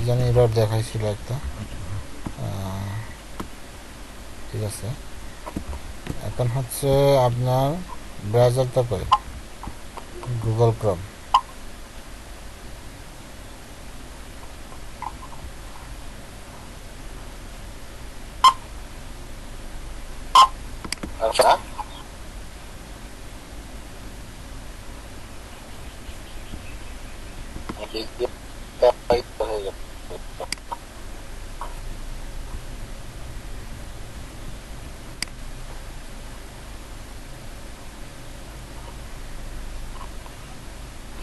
জানি এরর দেখাইছিল একটা। ঠিক আছে, এখন হচ্ছে আপনার ব্রাউজারটা করে গুগল ক্রোম। আচ্ছা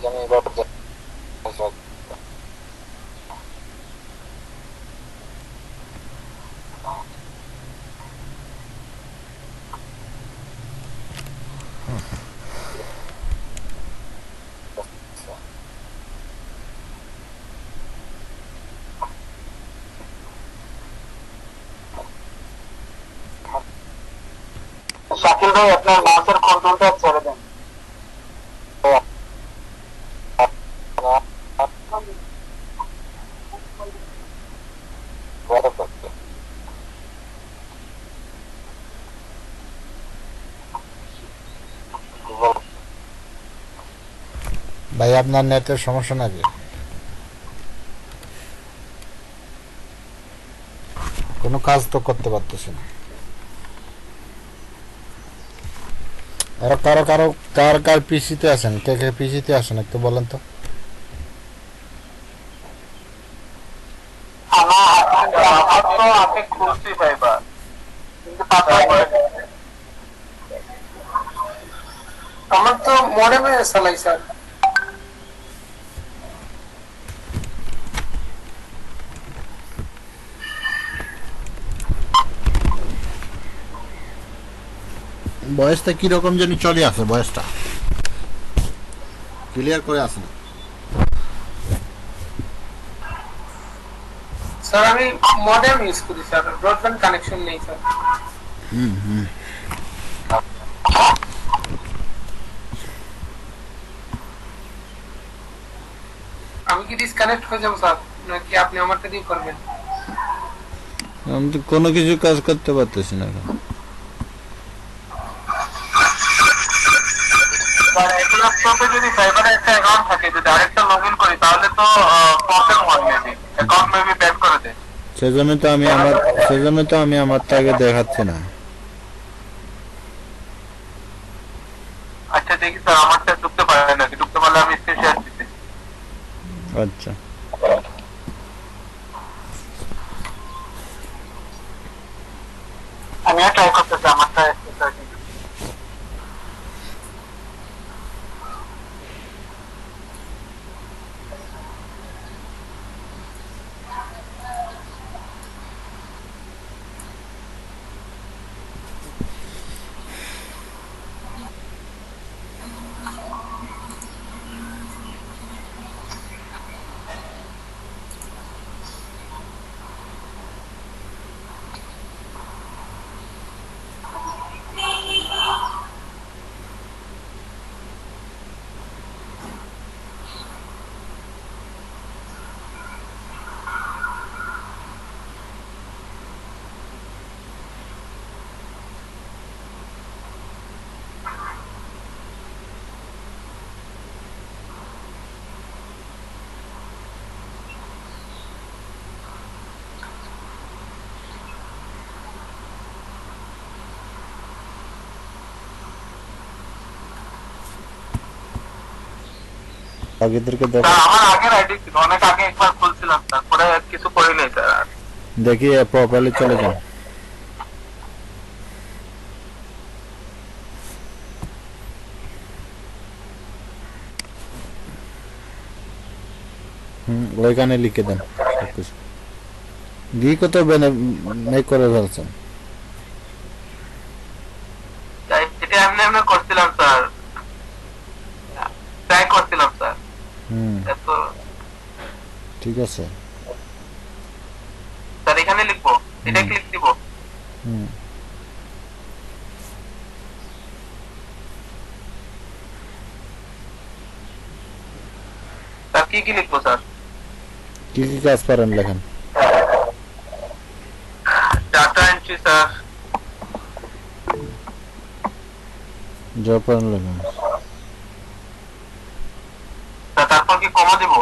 জানি এবার শাকিল ভাই আপনার মাউসের কন্ট্রোলটা ছেড়ে দেন। ভাই আপনার নেটের সমস্যা নাকি? কোনো কাজ তো করতে পারতেছি না। আর কারো কারো কার কার পিসিতে আছেন, কে কে পিসিতে আছেন একটু বলেন তো। আমার তো আপনি খুলছি ভাইবার কিন্তু পাসওয়ার্ড করে দিচ্ছি। আমার তো মডেমে চালাই স্যার। বয়সটা কিরকম জানি চলে আছে, বয়সটা ক্লিয়ার করে আসে না। স্যার আমি মডেম ইউজ করি স্যার, ব্রডব্যান্ড কানেকশন নেই স্যার। আমি কি ডিসকানেক্ট হয়ে যাবো স্যার, নাকি আপনি আমারটা দিয়ে করবেন? আমি তো কোনো কিছু কাজ করতে পারতেছি না এখন। ল্যাপটপে যদি ফাইবারে একটা অ্যাকাউন্ট থাকে, যদি আরেকটা লগইন করি তাহলে তো প্রবলেম হয়, মেবি অ্যাকাউন্ট মেবি ব্যান করে দেয়। সেজন্য তো আমি আমারটা আগে দেখাচ্ছি না। আচ্ছা দেখি স্যার, আমারটা ঢুকতে পারে নাকি, ঢুকতে পারলে আমি স্ক্রিন শেয়ার দিচ্ছি। আচ্ছা, আমিও ট্রাই করতেছি আমারটা। আগেদেরকে দেখ, আমার আগের আইডি ছিল, অনেক আগে একবার খুলছিলাম, তারপরে কিছু করি নাই স্যার। দেখি প্রোফাইলে চলে যান। ওইখানে লিখে দেন সবকিছু। গিয়ে কত মেক করে ফেলছেন। এটা এমনি এমনি করছিলাম স্যার, ট্রাই করছিলাম স্যার। এত ঠিক আছে। স্যার এখানে লিখবো, এটা ক্লিক দিব। স্যার কি কি লিখবো স্যার? কি কি কাজ পারেন লেখেন? Data entry sir. জব পারেন লেখেন। তারপর কি কমা দিব?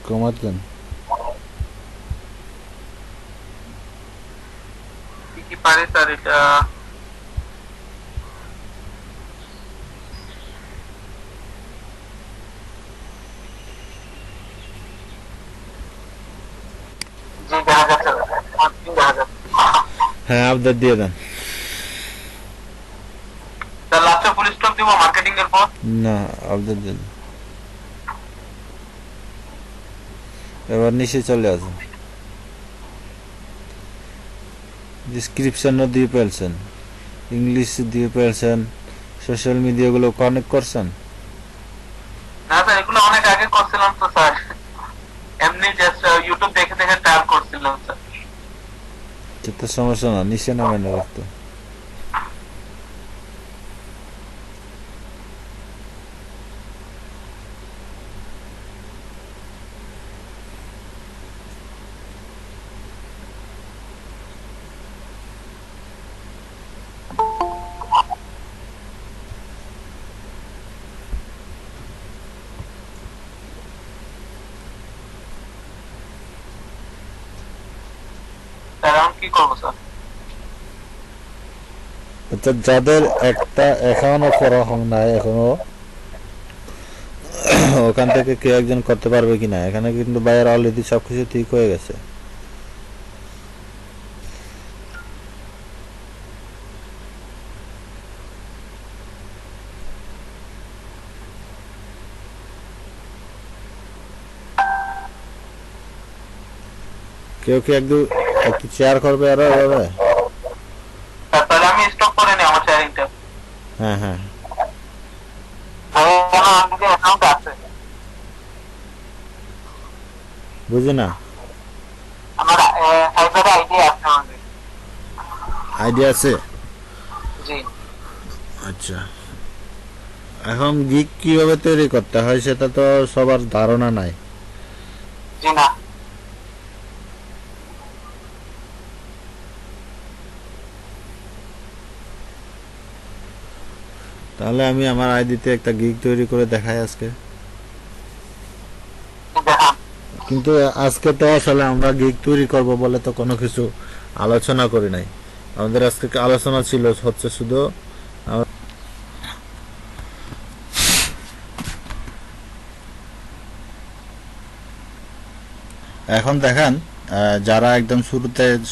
কমাতেন? কি কি পারে স্যার এটা? জি দেখা যাচ্ছে, দেখা যাচ্ছে। হ্যাঁ, আপডেট দিয়ে দেন। স্যার লাস্টে ফুল স্টপ দিব মার্কেটিং এর পর। না, আপডেট দেন। এবার নিচে চলে আসুন। ডিসক্রিপশনও দিয়ে ফেলছেন, ইংলিশ দিয়ে ফেলছেন, সোশ্যাল মিডিয়াগুলো কানেক্ট করছেন। না স্যার এগুলো অনেক আগে করছিলাম তো স্যার, এমনি জাস্ট ইউটিউব দেখে দেখে ট্রায়াল করছিলাম স্যার। সেটা সমস্যা না, নিচে নামে না রাখতো। স্যার এখন কি করবো স্যার? অর্থাৎ যাদের একটা এখনো করা নাই এখনো, ওখান থেকে কেউ একজন করতে পারবে কিনা। এখানে কিন্তু বাইরে অলরেডি সবকিছু ঠিক হয়ে গেছে। কেউ কি একটু শেয়ার করবে আরো এভাবে? স্যার তাহলে আমি স্টপ করে নিই আমার শেয়ারিংটা। হ্যাঁ হ্যাঁ, আমার অ্যাকাউন্ট আছে, বুঝি না। আমার ফাইবারে আইডি আছে আমাদের। আইডিয়া আছে? জি আচ্ছা, এখন গিগ কিভাবে তৈরি করতে হয় সেটা তো সবার ধারণা নাই। জি না। তাহলে আমি আমার আইডিতে একটা গিগ তৈরি করে দেখাই আজকে। দেখান। কিন্তু আজকে তো আসলে আমরা গিগ তৈরি করব বলে তো কোনো কিছু আলোচনা করি নাই। আমাদের আজকে আলোচনা ছিল হচ্ছে শুধু এখন দেখেন, যারা একদম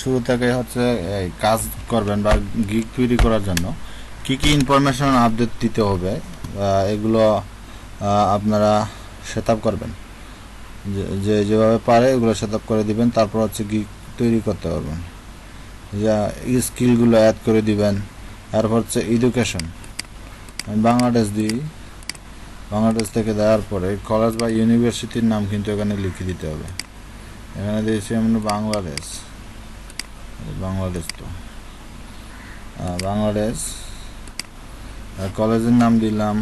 শুরু থেকে হচ্ছে এই কাজ করবেন বা গিগ তৈরি করার জন্য কি কি ইনফরমেশন আপডেট দিতে হবে, এগুলো আপনারা সেট আপ করবেন। যেভাবে পারে এগুলো সেট আপ করে দিবেন, তারপর হচ্ছে গিগ তৈরি করতে পারবেন। যা স্কিলগুলো অ্যাড করে দিবেন। তারপর হচ্ছে এডুকেশন, বাংলাদেশ দিই, বাংলাদেশ থেকে দেওয়ার পরে কলেজ বা ইউনিভার্সিটির নাম কিন্তু এখানে লিখে দিতে হবে। এখানে দিয়েছি আমরা বাংলাদেশ, বাংলাদেশ তো বাংলাদেশ। আর কলেজের নাম দিলাম,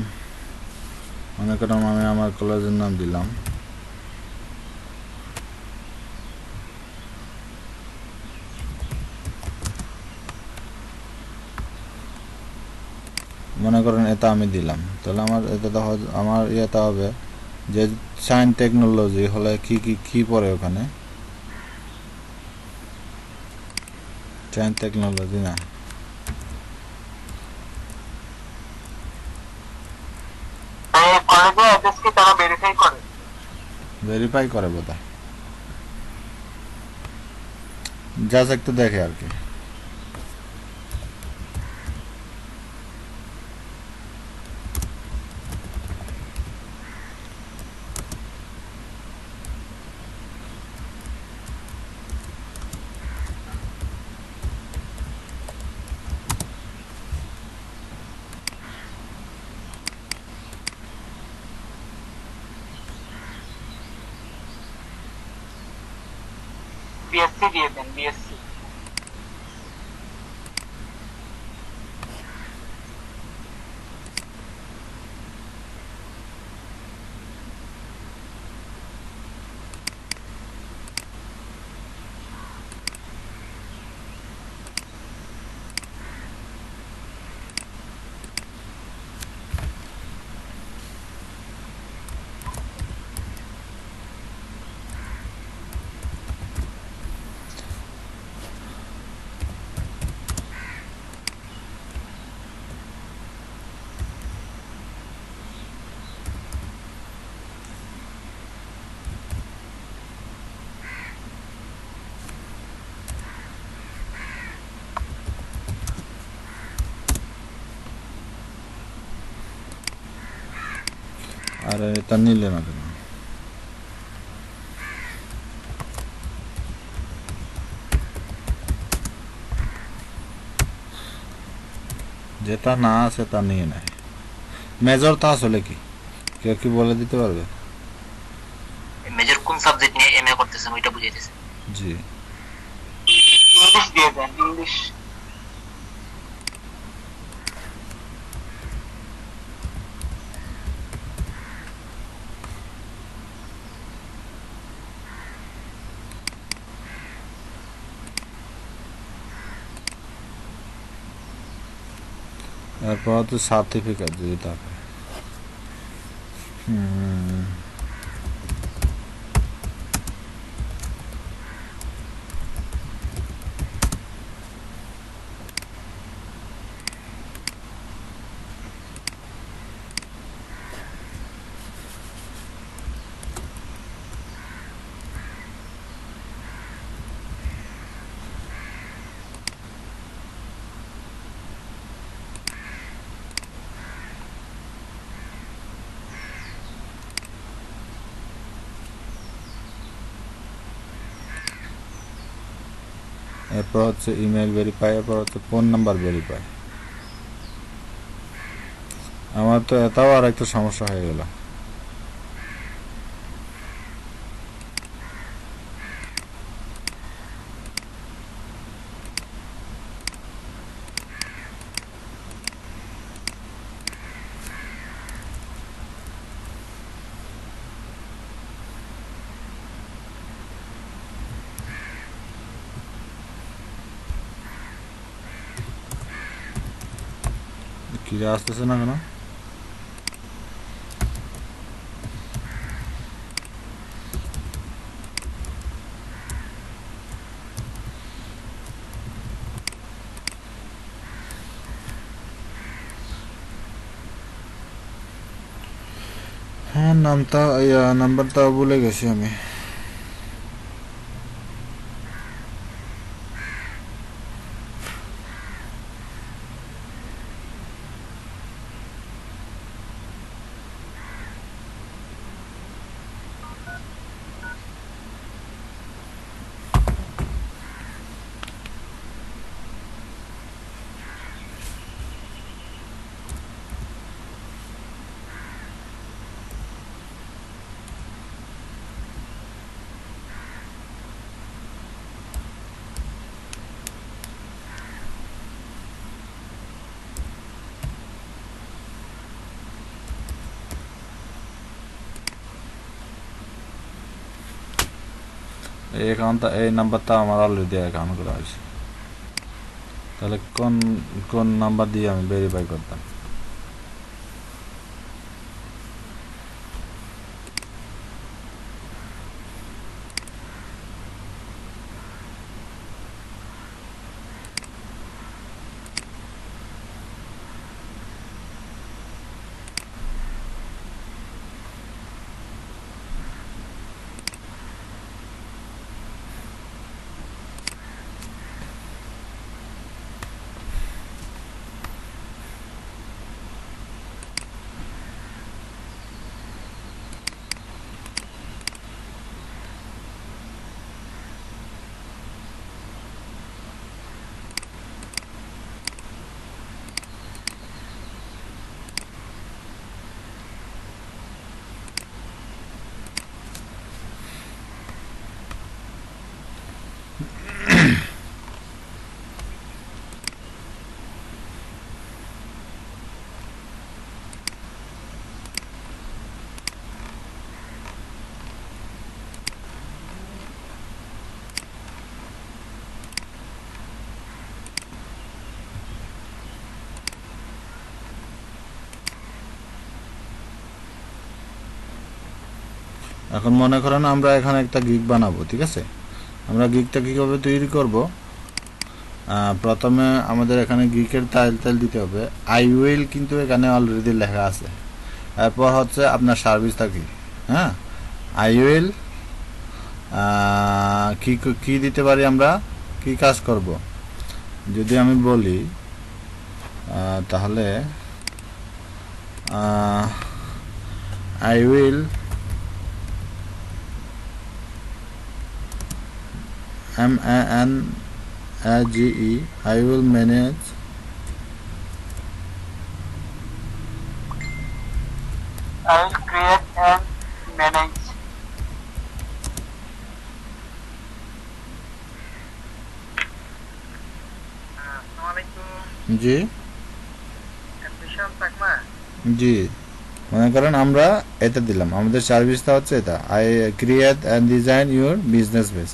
মনে করলাম আমি আমার কলেজের নাম দিলাম। মনে করেন এটা আমি দিলাম, তাহলে আমার এটা তো আমার ইয়েটা হবে যে সায়েন্স টেকনোলজি হলে কি কি কি পড়ে ওখানে। সায়েন্স টেকনোলজি না, কলেজে অ্যাড্রেস কি তারা ভেরিফাই করে? ভেরিফাই করে বোধহয়, জাস্ট একটু দেখে আর কি। বিএসসি দিয়ে দেন, বিএসসি। এটা নিলে না কেন? যেটা না আছে তা নিয়ে নেয়। মেজরটা আসলে কি, কেউ কি বলে দিতে পারবে? মেজর কোন সাবজেক্ট নিয়ে এমএ করতেছেন ওইটা বুঝাইতেছে। জি। ইংলিশ দিয়ে দেন, ইংলিশ। এরপর হচ্ছে সার্টিফিকেট যদি থাকে। এরপর হচ্ছে ইমেল ভেরিফাই, এরপর হচ্ছে ফোন নাম্বার ভেরিফাই। আমার তো এটাও আর একটা সমস্যা হয়ে গেল। কি আসতেছে না কেন? হ্যাঁ, নাম্বারটা ভুলে গেছি আমি। এই অ্যাকাউন্টটা, এই নাম্বারটা আমার অলরেডি অ্যাকাউন্ট করা আছে। তাহলে কোন কোন নাম্বার দিয়ে আমি ভেরিফাই করতাম? এখন মনে করেন আমরা এখানে একটা গিগ বানাবো, ঠিক আছে? আমরা গিগটা কীভাবে তৈরি করব? প্রথমে আমাদের এখানে গিকের টাইটেল দিতে হবে। আই উইল কিন্তু এখানে অলরেডি লেখা আছে। এরপর হচ্ছে আপনার সার্ভিসটা কি। হ্যাঁ, আই উইল কি কি দিতে পারি আমরা, কি কাজ করব? যদি আমি বলি তাহলে I will MANAGE I will manage I will create and manage. জি জি মনে করেন আমরা এটা দিলাম, আমাদের সার্ভিসটা হচ্ছে এটা, I create and design your business base.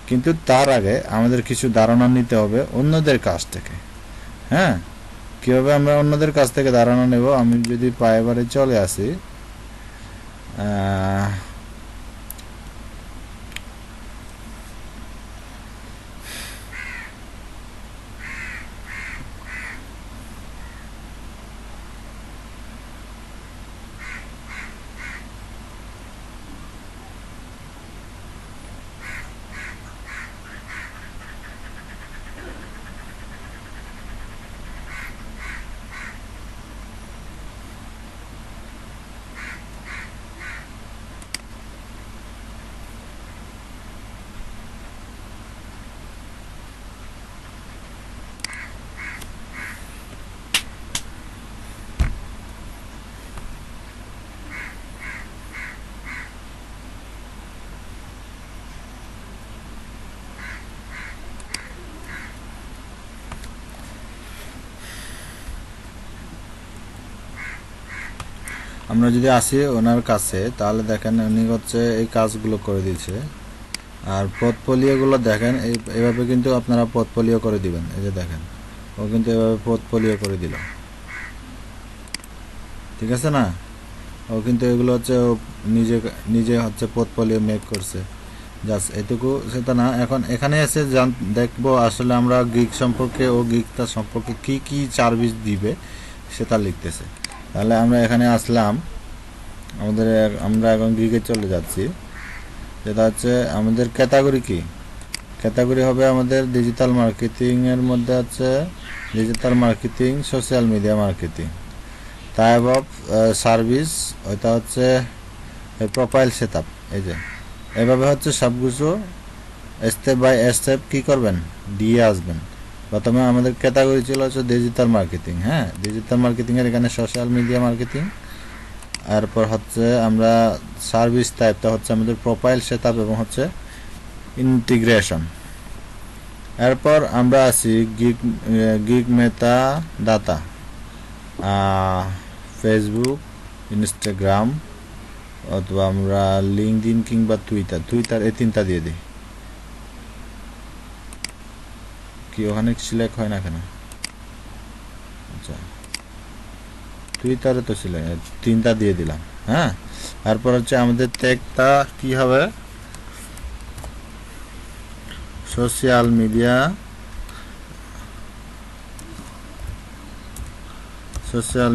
কিন্তু তার আগে আমাদের কিছু ধারণা নিতে হবে অন্যদের কাছ থেকে। হ্যাঁ, কীভাবে আমরা অন্যদের কাছ থেকে ধারণা নেব? আমি যদি পাইবারে চলে আসি, আমরা যদি আসি ওনার কাছে, তাহলে দেখেন উনি হচ্ছে এই কাজগুলো করে দিয়েছে। আর পোর্টফোলিওগুলো দেখেন, এইভাবে কিন্তু আপনারা পোর্টফোলিও করে দিবেন। এই যে দেখেন, ও কিন্তু এভাবে পোর্টফোলিও করে দিল, ঠিক আছে না? ও কিন্তু এগুলো হচ্ছে ও নিজে নিজে হচ্ছে পোর্টফোলিও মেক করছে। জাস্ট এটুকু সেটা না, এখন এখানে এসে দেখবো আসলে আমরা গিগ সম্পর্কে, ও গিগটা সম্পর্কে কি কি সার্ভিস দিবে সেটা লিখতেছে। তাহলে আমরা এখানে আসলাম, আমরা এখন গিগে চলে যাচ্ছি। যেটা হচ্ছে আমাদের ক্যাটাগরি কি, ক্যাটাগরি হবে আমাদের ডিজিটাল মার্কেটিংয়ের মধ্যে আছে digital marketing, social media marketing. Type of service ওইটা হচ্ছে প্রোফাইল সেট আপ। এই যে এভাবে হচ্ছে সব কিছু স্টেপ বাই স্টেপ কী করবেন, দিয়ে আসবেন। প্রথমে আমাদের ক্যাটাগরি ছিল হচ্ছে ডিজিটাল মার্কেটিং। হ্যাঁ, ডিজিটাল মার্কেটিংয়ের এখানে সোশ্যাল মিডিয়া মার্কেটিং। এরপর হচ্ছে আমরা সার্ভিস টাইপটা হচ্ছে আমাদের প্রোফাইল সেট আপ এবং হচ্ছে ইন্টিগ্রেশন। এরপর আমরা আছি gig meta data, Facebook, Instagram, অথবা আমরা লিঙ্কডইন কিংবা টুইটার এই তিনটা দিয়ে দিই। কি ওখানে সিলেক্ট হয় না কেন? আচ্ছা, টুইটারে তো সিলেক্ট, তিনটা দিয়ে দিলাম। হ্যাঁ, তারপর হচ্ছে আমাদের ট্যাগটা কি হবে, social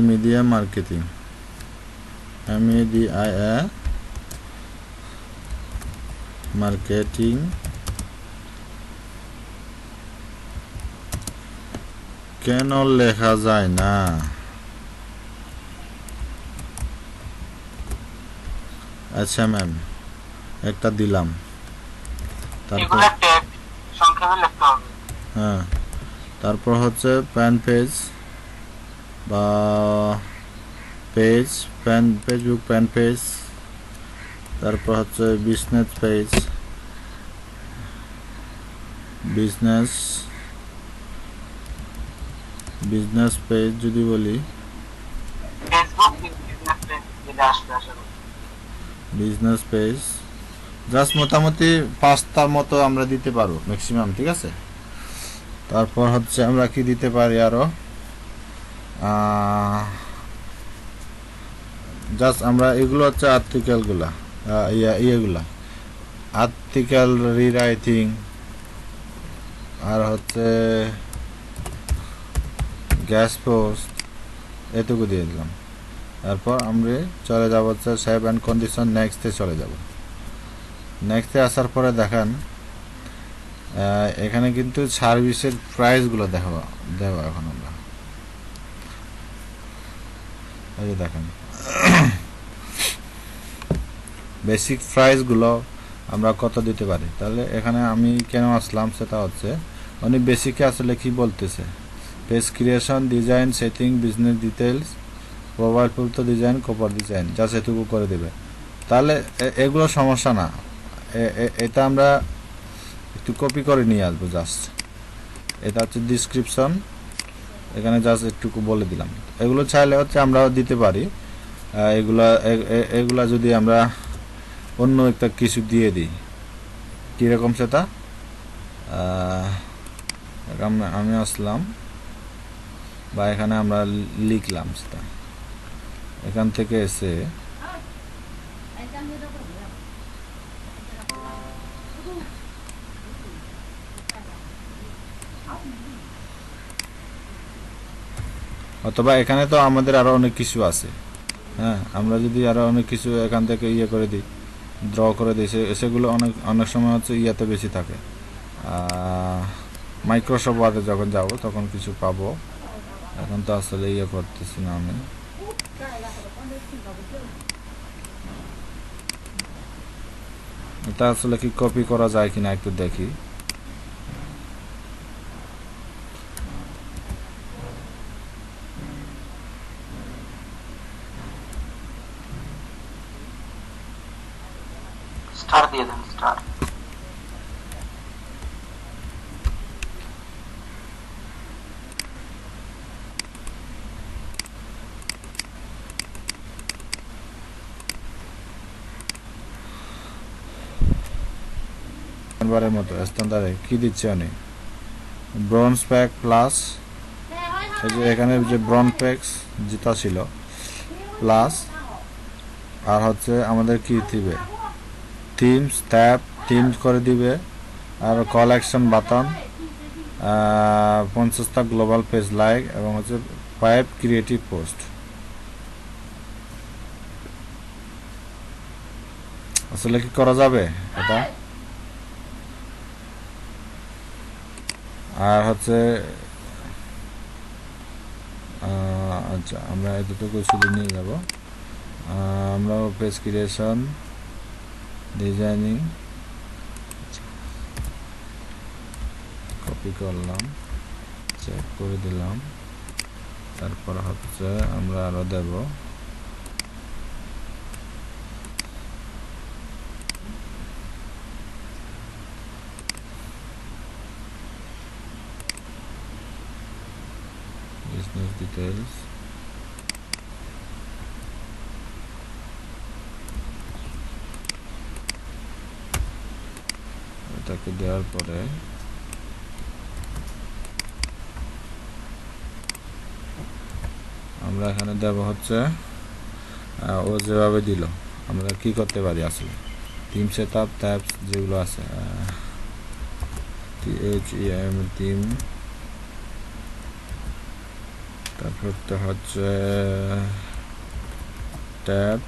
media marketing, MEDIA marketing. কেন লেখা যায় না? আচ্ছা ম্যাম, একটা দিলাম। তারপর এগুলা ট্যাগ সংক্ষেপে লিখতে হবে। হ্যাঁ, তারপর হচ্ছে ফ্যান পেজ বা ফেসবুক ফ্যান পেজ। তারপর হচ্ছে বিজনেস পেজ যদি বলি, ফেসবুক বিজনেস পেজ যেটা আসবে আসলে। বিজনেস পেজ জাস্ট মোটামুটি 5টার মতো আমরা দিতে পারবো ম্যাক্সিমাম, ঠিক আছে? তারপর হচ্ছে আমরা কি দিতে পারি আরো, জাস্ট আমরা এগুলো হচ্ছে আর্টিকেলগুলা, ইয়েগুলা আর্টিকেল রিরাইটিং, আর হচ্ছে গ্যাস পোস্ট, এটুকু দিয়ে দিলাম। তারপর আমরা চলে যাব হচ্ছে সেভ অ্যান্ড কন্ডিশন, নেক্সটে চলে যাব। নেক্সটে আসার পরে দেখেন এখানে কিন্তু সার্ভিসের প্রাইসগুলো দেওয়া এখন আমরা এই যে দেখেন বেসিক প্রাইসগুলো আমরা কত দিতে পারি। তাহলে এখানে আমি কেন আসলাম সেটা হচ্ছে উনি বেসিকে আসলে কি বলতেছে, page creation, design, setting, business details, profile ফুলতো ডিজাইন, কভার ডিজাইন, জাস্ট এটুকু করে দেবে। তাহলে এগুলো সমস্যা না, এটা আমরা একটু কপি করে নিয়ে আসবো জাস্ট। এটা হচ্ছে ডিসক্রিপশন, এখানে জাস্ট একটুকু বলে দিলাম। এগুলো চাইলে হচ্ছে আমরা দিতে পারি, এগুলা যদি আমরা অন্য একটা কিছু দিয়ে দিই, কীরকম সেটা, আমি আসলাম বা এখানে আমরা লিখলাম সেটা, এখান থেকে এসে অথবা এখানে তো আমাদের আরো অনেক কিছু আছে। হ্যাঁ, আমরা যদি আরো অনেক কিছু এখান থেকে ইয়ে করে দিই, ড্র করে দিই, সেগুলো অনেক অনেক সময় হচ্ছে ইয়াতে বেশি থাকে। মাইক্রোসফট ওয়ার্ডে যখন যাব তখন কিছু পাবো, এখন তো আসলে ইয়ে করতেছি না আমি। এটা আসলে কি কপি করা যায় কিনা একটু দেখি। স্টার দিয়ে দেন, স্টার। বারের মতো স্ট্যান্ডার্ডে কি দিচ্ছে উনি, ব্রোঞ্জ প্যাক প্লাস, এই যে এখানে যে ব্রোঞ্জ প্যাক্স যেটা ছিল প্লাস, আর হচ্ছে আমাদের কি দিবে, থিমস ট্যাব থিমস করে দিবে, আর কল অ্যাকশন বাটন, 50টা গ্লোবাল পেজ লাইক, এবং হচ্ছে 5 ক্রিয়েটিভ পোস্ট। আসলে কি করা যাবে এটা? আর হচ্ছে আচ্ছা, আমরা এই দুটোকে শুধু নিয়ে যাব। আমরা পেজ ক্রিয়েশন, ডিজাইনিং কপি করলাম, চেক করে দিলাম, তারপর হচ্ছে আমরা আরো দেব বিজনেস ডিটেলস, এটাকে দেওয়ার পরে আমরা এখানে দেব হচ্ছে ও যেভাবে দিল আমরা কি করতে পারি আসলে, টিম সেট আপ ট্যাবস যেগুলো আছে, টিম, তারপর তো হচ্ছে ট্যাব,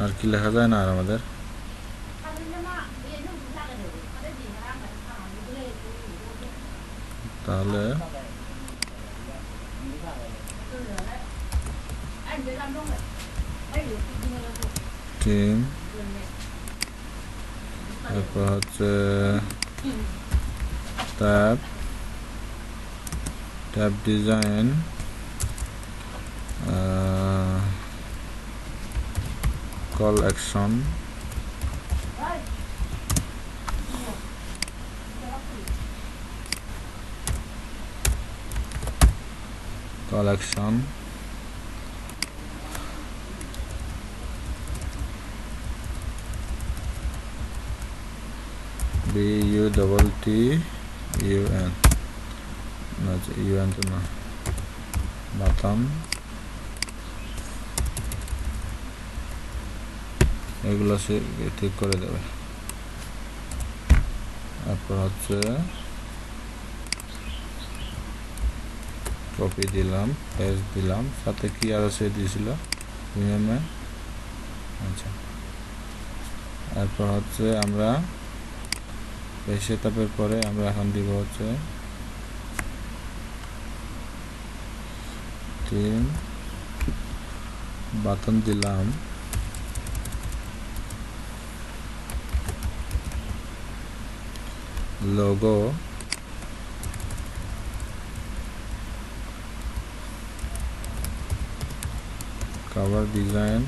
আর কি লেখা যায় না আর আমাদের, তাহলে টিম, তারপর হচ্ছে tab, tab design, call action, call action, BUTTUN, না UN তো না, বাতাম, এগুলো সে ঠিক করে দেবে। তারপর হচ্ছে কপি দিলাম, পেস্ট দিলাম, সাথে কি আরো সে দিয়েছিল প্রিমিয়ামে। আচ্ছা, তারপর হচ্ছে আমরা পেজ সেটআপের পরে আমরা এখন দিব হচ্ছে 3 বাটন দিলাম, logo, cover design,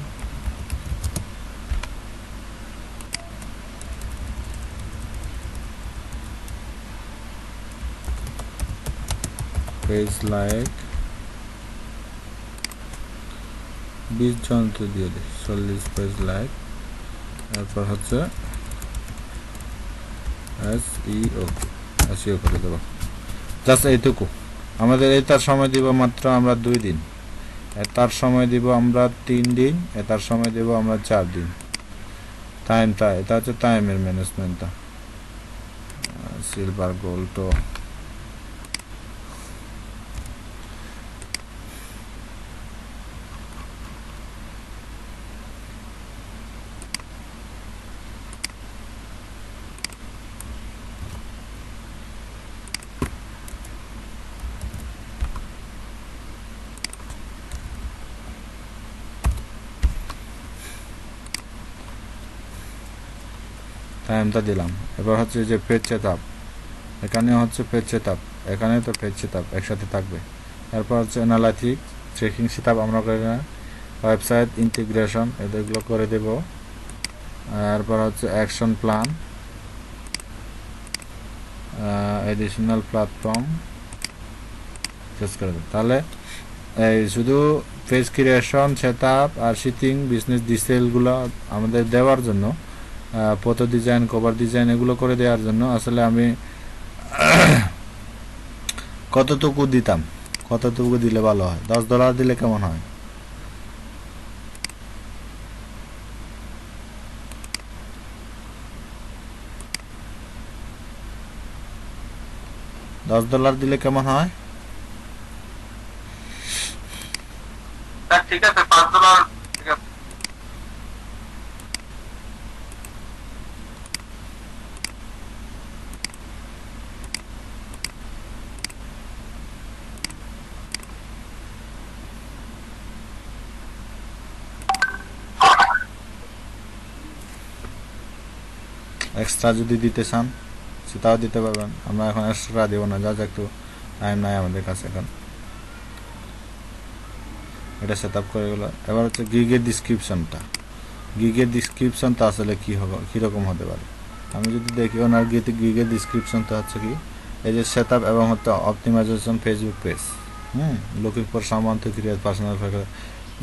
page like 20 জন তো দিয়ে দিই, 40 পেজ লাইক। তারপর হচ্ছে SEO করে দেবো, জাস্ট এইটুকু। আমাদের এটার সময় দিব মাত্র আমরা 2 দিন, এটার সময় দিব আমরা 3 দিন, এটার সময় দিব আমরা 4 দিন। টাইমটা এটা হচ্ছে টাইমের ম্যানেজমেন্টটা, সিলভার গোল্ড। তো টাইমটা দিলাম। এবার হচ্ছে যে পেজ সেটআপ, এখানে হচ্ছে পেজ সেটআপ, এখানে তো পেজ সেটআপ একসাথে থাকবে। এরপর হচ্ছে অ্যানালাইটিক্স, ট্রেকিং সেটআপ আমরা করে না, ওয়েবসাইট ইন্টিগ্রেশন এগুলো করে দেব। এরপর হচ্ছে অ্যাকশন প্ল্যান, এডিশনাল প্ল্যাটফর্ম শেষ করে দেব। তাহলে এই শুধু পেজ ক্রিয়েশন, সেটআপ আর শিটিং, বিজনেস ডিটেইলগুলো আমাদের দেওয়ার জন্য, ফটো ডিজাইন, কভার ডিজাইন এগুলো করে দেওয়ার জন্য আসলে আমি কতটুকু দিতাম, কতটুকু দিলে ভালো হয়? $10 দিলে কেমন হয়? $10 দিলে কেমন হয়? স্যার ঠিক আছে, $5 ঠিক আছে। এক্সট্রা যদি দিতে চান সেটাও দিতে পারবেন, আমরা এখন এক্সট্রা দেবো না, যা একটু টাইম নাই আমাদের কাছে এখন। এটা সেট আপ করে গেল। এবার হচ্ছে গিগের ডিসক্রিপশনটা, গিগের ডিসক্রিপশনটা আসলে কী হবে, কীরকম হতে পারে? আমি যদি দেখি ওনার গিগের ডিসক্রিপশনটা হচ্ছে কি, এই যে সেট আপ এবং হচ্ছে optimisation Facebook page, looking for someone to create personal,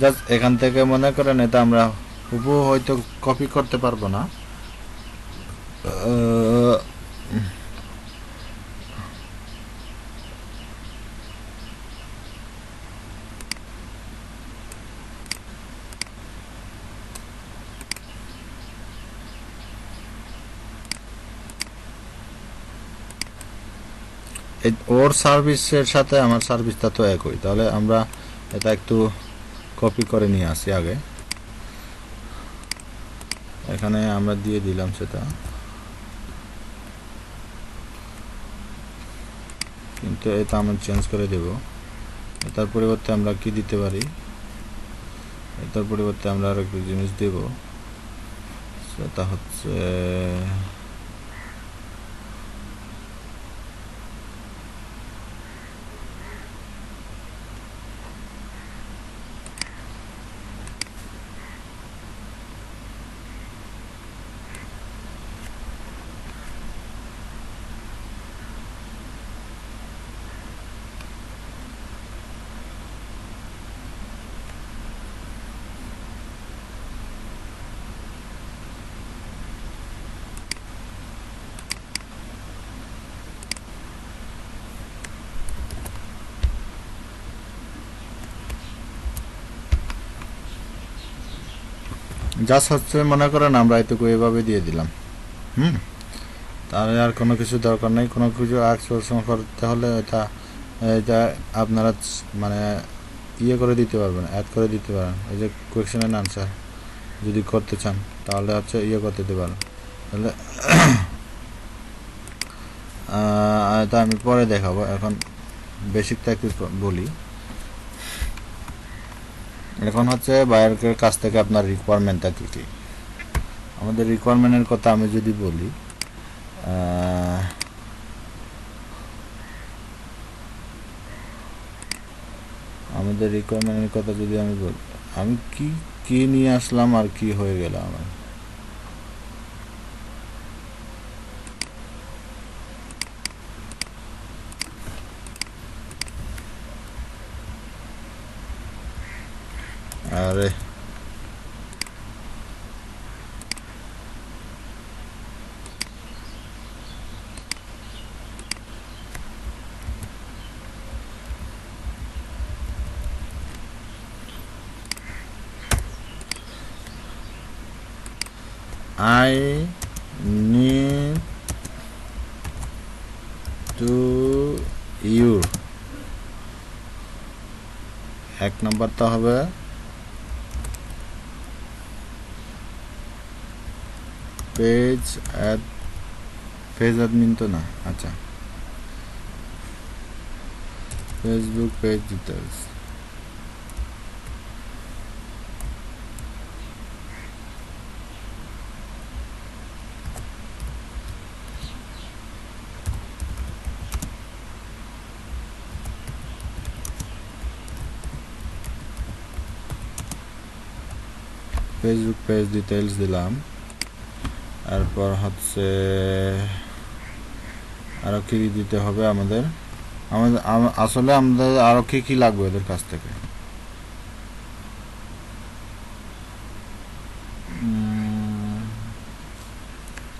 just এখান থেকে মনে করেন এটা আমরা হুবহু হয়তো কপি করতে পারবো না, ওর সার্ভিসের সাথে আমার সার্ভিসটা তো একই, তাহলে আমরা এটা একটু কপি করে নিয়ে আসি আগে। এখানে আমরা দিয়ে দিলাম সেটা, কিন্তু এটা আমরা চেঞ্জ করে দেব। এটার পরিবর্তে আমরা কি দিতে পারি, এটার পরিবর্তে আমরা আর একটু জিনিস দেব, সেটা হচ্ছে জাস্ট হচ্ছে মনে করেন আমরা এটুকু এভাবে দিয়ে দিলাম। তাহলে আর কোনো কিছু দরকার নেই, কোনো কিছু আউটসোর্সিং করতে হলে এটা এটা আপনারা মানে ইয়ে করে দিতে পারবেন, অ্যাড করে দিতে পারেন। এই যে কোয়েশ্চেন অ্যান্ড আনসার যদি করতে চান তাহলে হচ্ছে ইয়ে করতে দিতে পারেন, তাহলে তা আমি পরে দেখাবো, এখন বেসিকটা একটু বলি। এখন হচ্ছে বায়ারের কাছ থেকে আপনার রিকোয়ারমেন্টটা কী কী। আমাদের রিকোয়ারমেন্টের কথা আমি যদি বলি, আমাদের রিকোয়ারমেন্টের কথা যদি আমি বলি, আমি কি নিয়ে আসলাম আর কি হয়ে গেল আমার। আরে I need to your, এক নাম্বারটা হবে পেজ অ্যাডমিন তো না, আচ্ছা Facebook page details. Facebook page details দিলাম। তারপর হচ্ছে আরও কি দিতে হবে আমাদের, আসলে আমাদের আরও কি লাগবে ওদের কাছ থেকে।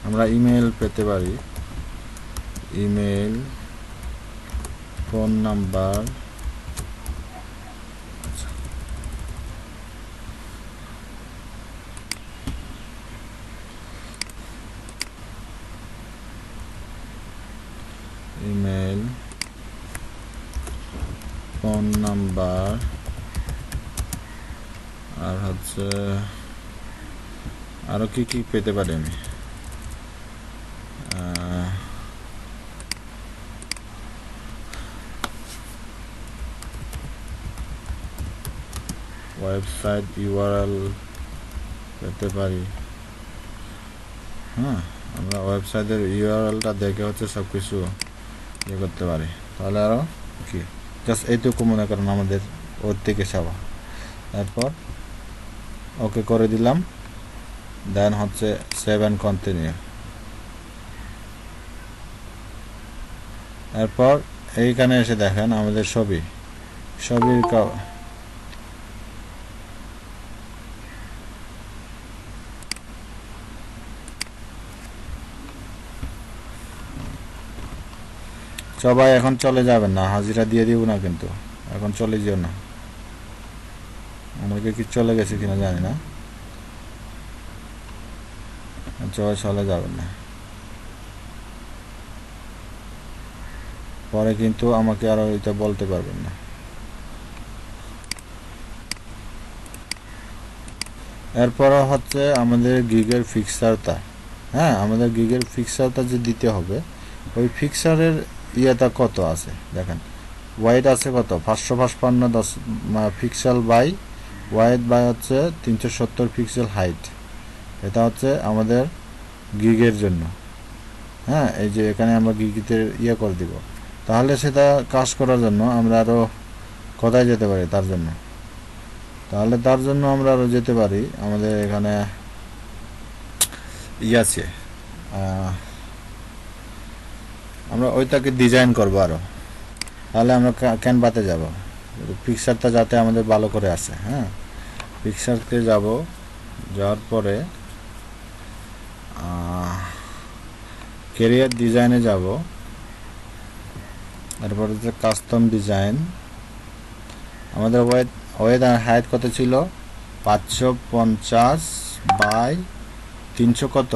আমরা ইমেল পেতে পারি, email, phone number, email, phone number, আর হচ্ছে আরও কি পেতে পারি আমি। ওয়েবসাইট ইউআরএল পেতে পারি। হ্যাঁ, আমরা ওয়েবসাইটের ইউআরএলটা দেখে হচ্ছে সব কিছু ইয়ে করতে পারি। তাহলে আরও কি, জাস্ট এইটুকু মনে করেন আমাদের ওর থেকে সেবা। তারপর ওকে করে দিলাম, দেন হচ্ছে সেভ অ্যান্ড কন্টিনিউ। এরপর এইখানে এসে দেখেন আমাদের ছবির সবাই এখন চলে যাবেন না, হাজিরা দিয়ে দিব না কিন্তু, এখন চলে যেও না। আমাকে কি চলে গেছে কিনা জানি না, সবাই চলে যাবেন না, পরে কিন্তু আমাকে আরো এটা বলতে পারবেন না। এরপর হচ্ছে আমাদের গিগের ফিক্সারটা, হ্যাঁ আমাদের গিগের ফিক্সারটা যে দিতে হবে, ওই ফিক্সারের ইয়েটা কত আছে দেখেন। ওয়াইড আছে কত 555 পিক্সেল বাই ওয়াইড বাই হচ্ছে 370 পিক্সেল হাইট। এটা হচ্ছে আমাদের গিগের জন্য। হ্যাঁ, এই যে এখানে আমরা গিগিতে ইয়ে করে দিব। তাহলে সেটা কাজ করার জন্য আমরা আরও কোথায় যেতে পারি তার জন্য, তাহলে তার জন্য আমরা আরও যেতে পারি, আমাদের এখানে ইয়ে আছে, আমরা ওইটাকে ডিজাইন করবো আরও। তাহলে আমরা ক্যানভাতে যাব, পিকচারটা যাতে আমাদের ভালো করে আসে। হ্যাঁ, পিকচারতে যাব, যাওয়ার পরে ক্যারিয়ার ডিজাইনে যাব, তারপর হচ্ছে কাস্টম ডিজাইন। আমাদের ওয়েট আর হাইট কত ছিল 550 বাই 300 কত,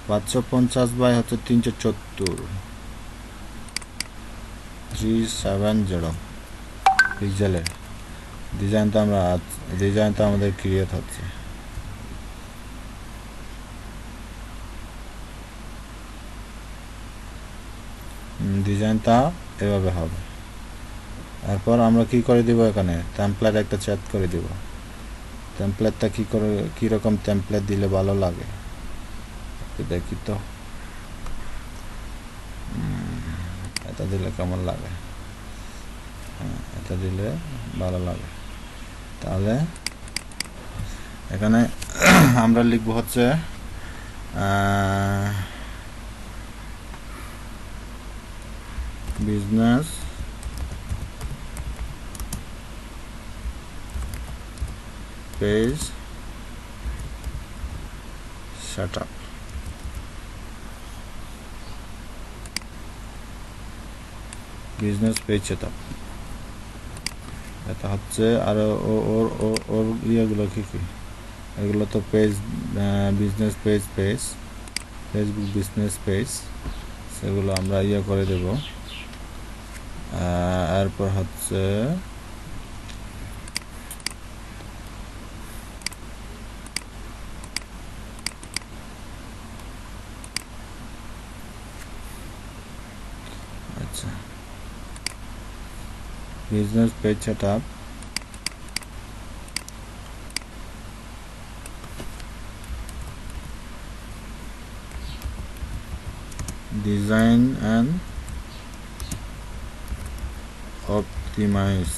550 বাই হচ্ছে 370 370 পিক্সেলের ডিজাইনটা আমাদের ক্রিয়েট হচ্ছে। ডিজাইনটা এভাবে হবে। এরপর আমরা কি করে দিব, এখানে টেমপ্লেট একটা সেট করে দিব। টেমপ্লেটটা কি রকম টেমপ্লেট দিলে ভালো লাগে দেখি তো। এটা দিলে কেমন লাগে? এটা দিলে ভালো লাগে। তাহলে এখানে আমরা লিখব হচ্ছে business page setup. Business page setup এটা হচ্ছে। আর ওর ওর ওর ইয়েগুলো কি কি? এগুলো তো page, business page, Facebook business page, সেগুলো আমরা ইয়ে করে দেব। এরপর হচ্ছে আচ্ছা, business page setup, design and optimize.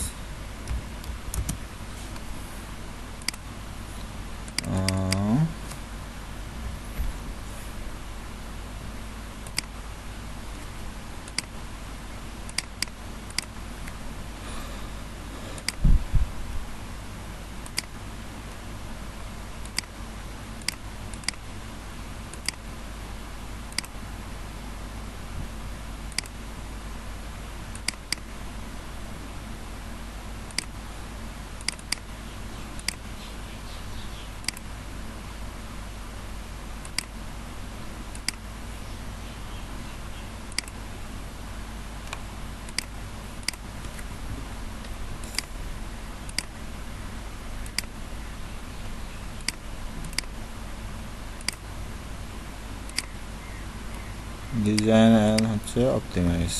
Design and হচ্ছে অপটিমাইজ।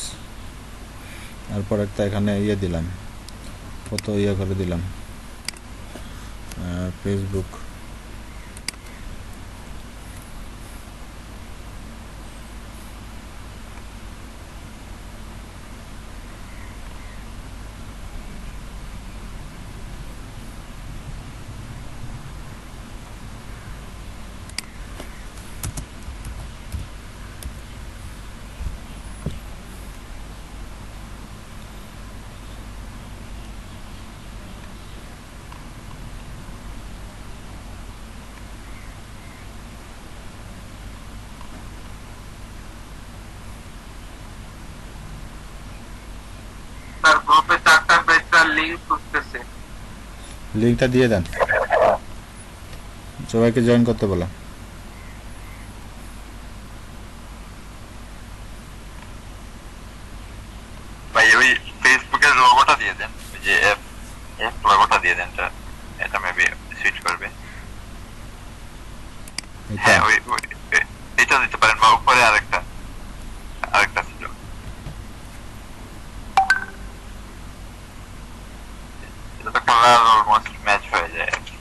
তারপর একটা এখানে ইয়ে দিলাম, কত ইয়ে করে দিলাম, ফেসবুক। তার গ্রুপে 4টা পেজটার লিংক খুঁজতেছে। লিঙ্কটা দিয়ে দেন, সবাইকে জয়েন করতে বলো। ভাই ওই ফেসবুকের লোগোটা দিয়ে দেন, ওই যে অ্যাপ লোগোটা দিয়ে দেন, এটা মেবি সুইচ করবে। এটা হ্যাঁ এটা দিতে পারেন, বা উপরে আরেকটা ছিল, এটা তো কালার অলমোস্ট ম্যাচ হয়ে যায় আর কি।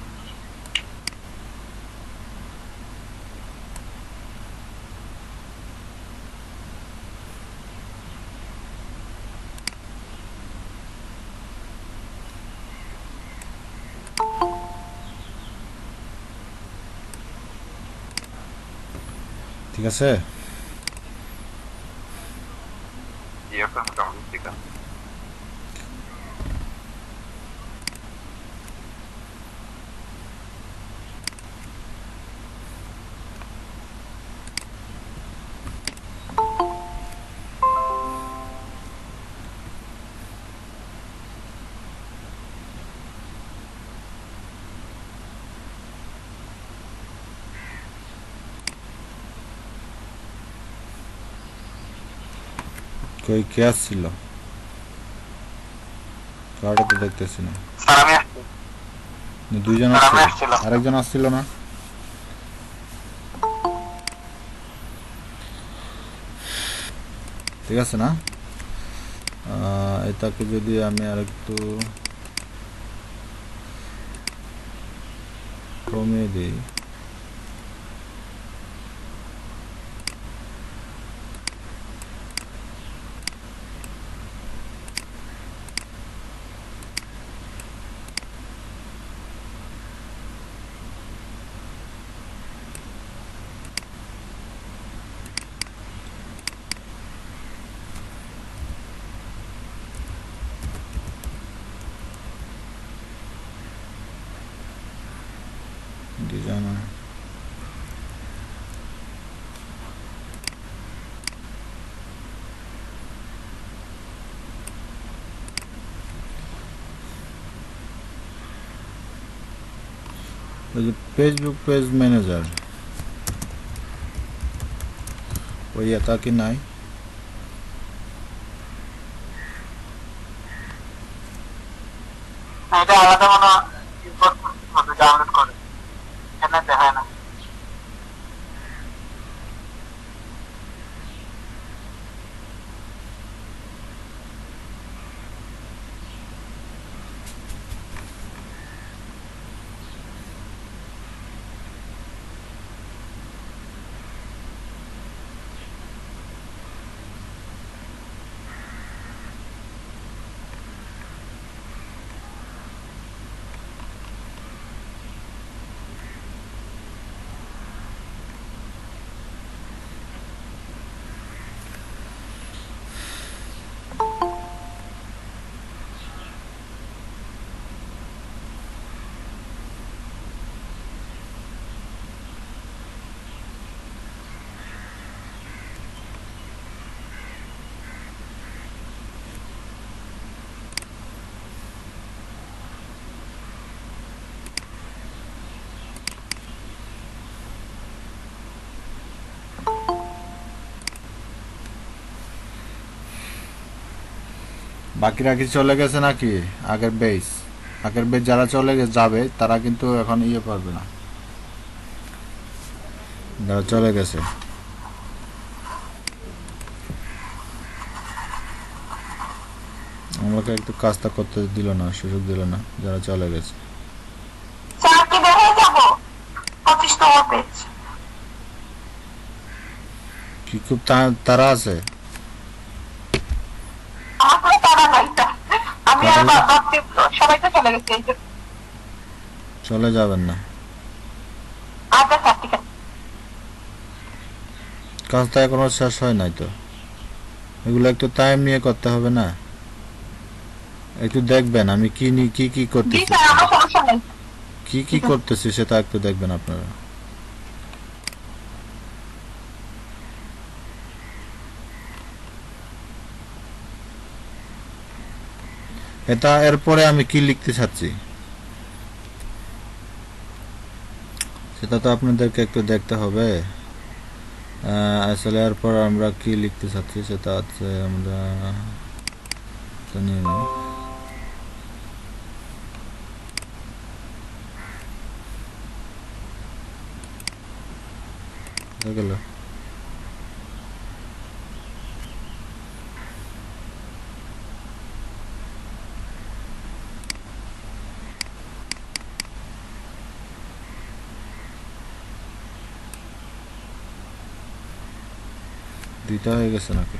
ঠিক আছে। এখন মোটামুটি ঠিক আছে। কই কে আসছিল? কার্ডে তো দেখতেছি না। স্যার আমি আসছি। দুইজন আমি আসছিল, আসছিলাম। আরেকজন আসছিল না? ঠিক আছে না? এটাকে যদি আমি আরেকটু কমিয়ে দিই, ডিজাইন ওই যে ফেসবুক পেজ ম্যানেজার, ওই এটা কি নাই? এটা আলাদা মনে ইম্পোর্ট করতে হবে, ডাউনলোড করে, এখানে দেখায় না। বাকিরা কি চলে গেছে নাকি? আগের বেজ যারা চলে যাবে তারা কিন্তু এখন পারবে না, যারা চলে গেছে। আমাকে একটু কাজটা করতে দিল না, সুযোগ দিল না, যারা চলে গেছে। স্যার কি বের হয়ে যাবো? 25তম পেজ। কি খুব তারা আছে? আমার কোনো তাড়া নাই স্যার। আমি আর ভাবছি সবাই তো চলে গেছে, এই যে। চলে যাবেন না, আচ্ছা স্যার, ঠিক আছে। কাজটা এখনো শেষ হয় নাই তো, এগুলো একটু টাইম নিয়ে করতে হবে না? একটু দেখবেন আমি কি কি জি করতেছি, স্যার, আমার সমস্যা নেই। কি করতেছি সেটা একটু দেখবেন আপনারা। এটা এরপরে আমি কি লিখতে চাচ্ছি সেটা তো আপনাদেরকে একটু দেখতে হবে। আসলে এরপর আমরা কি লিখতে চাচ্ছি সেটা হচ্ছে আমরা জানি না। হয়ে গেল। দুইটা হয়ে গেছে নাকি?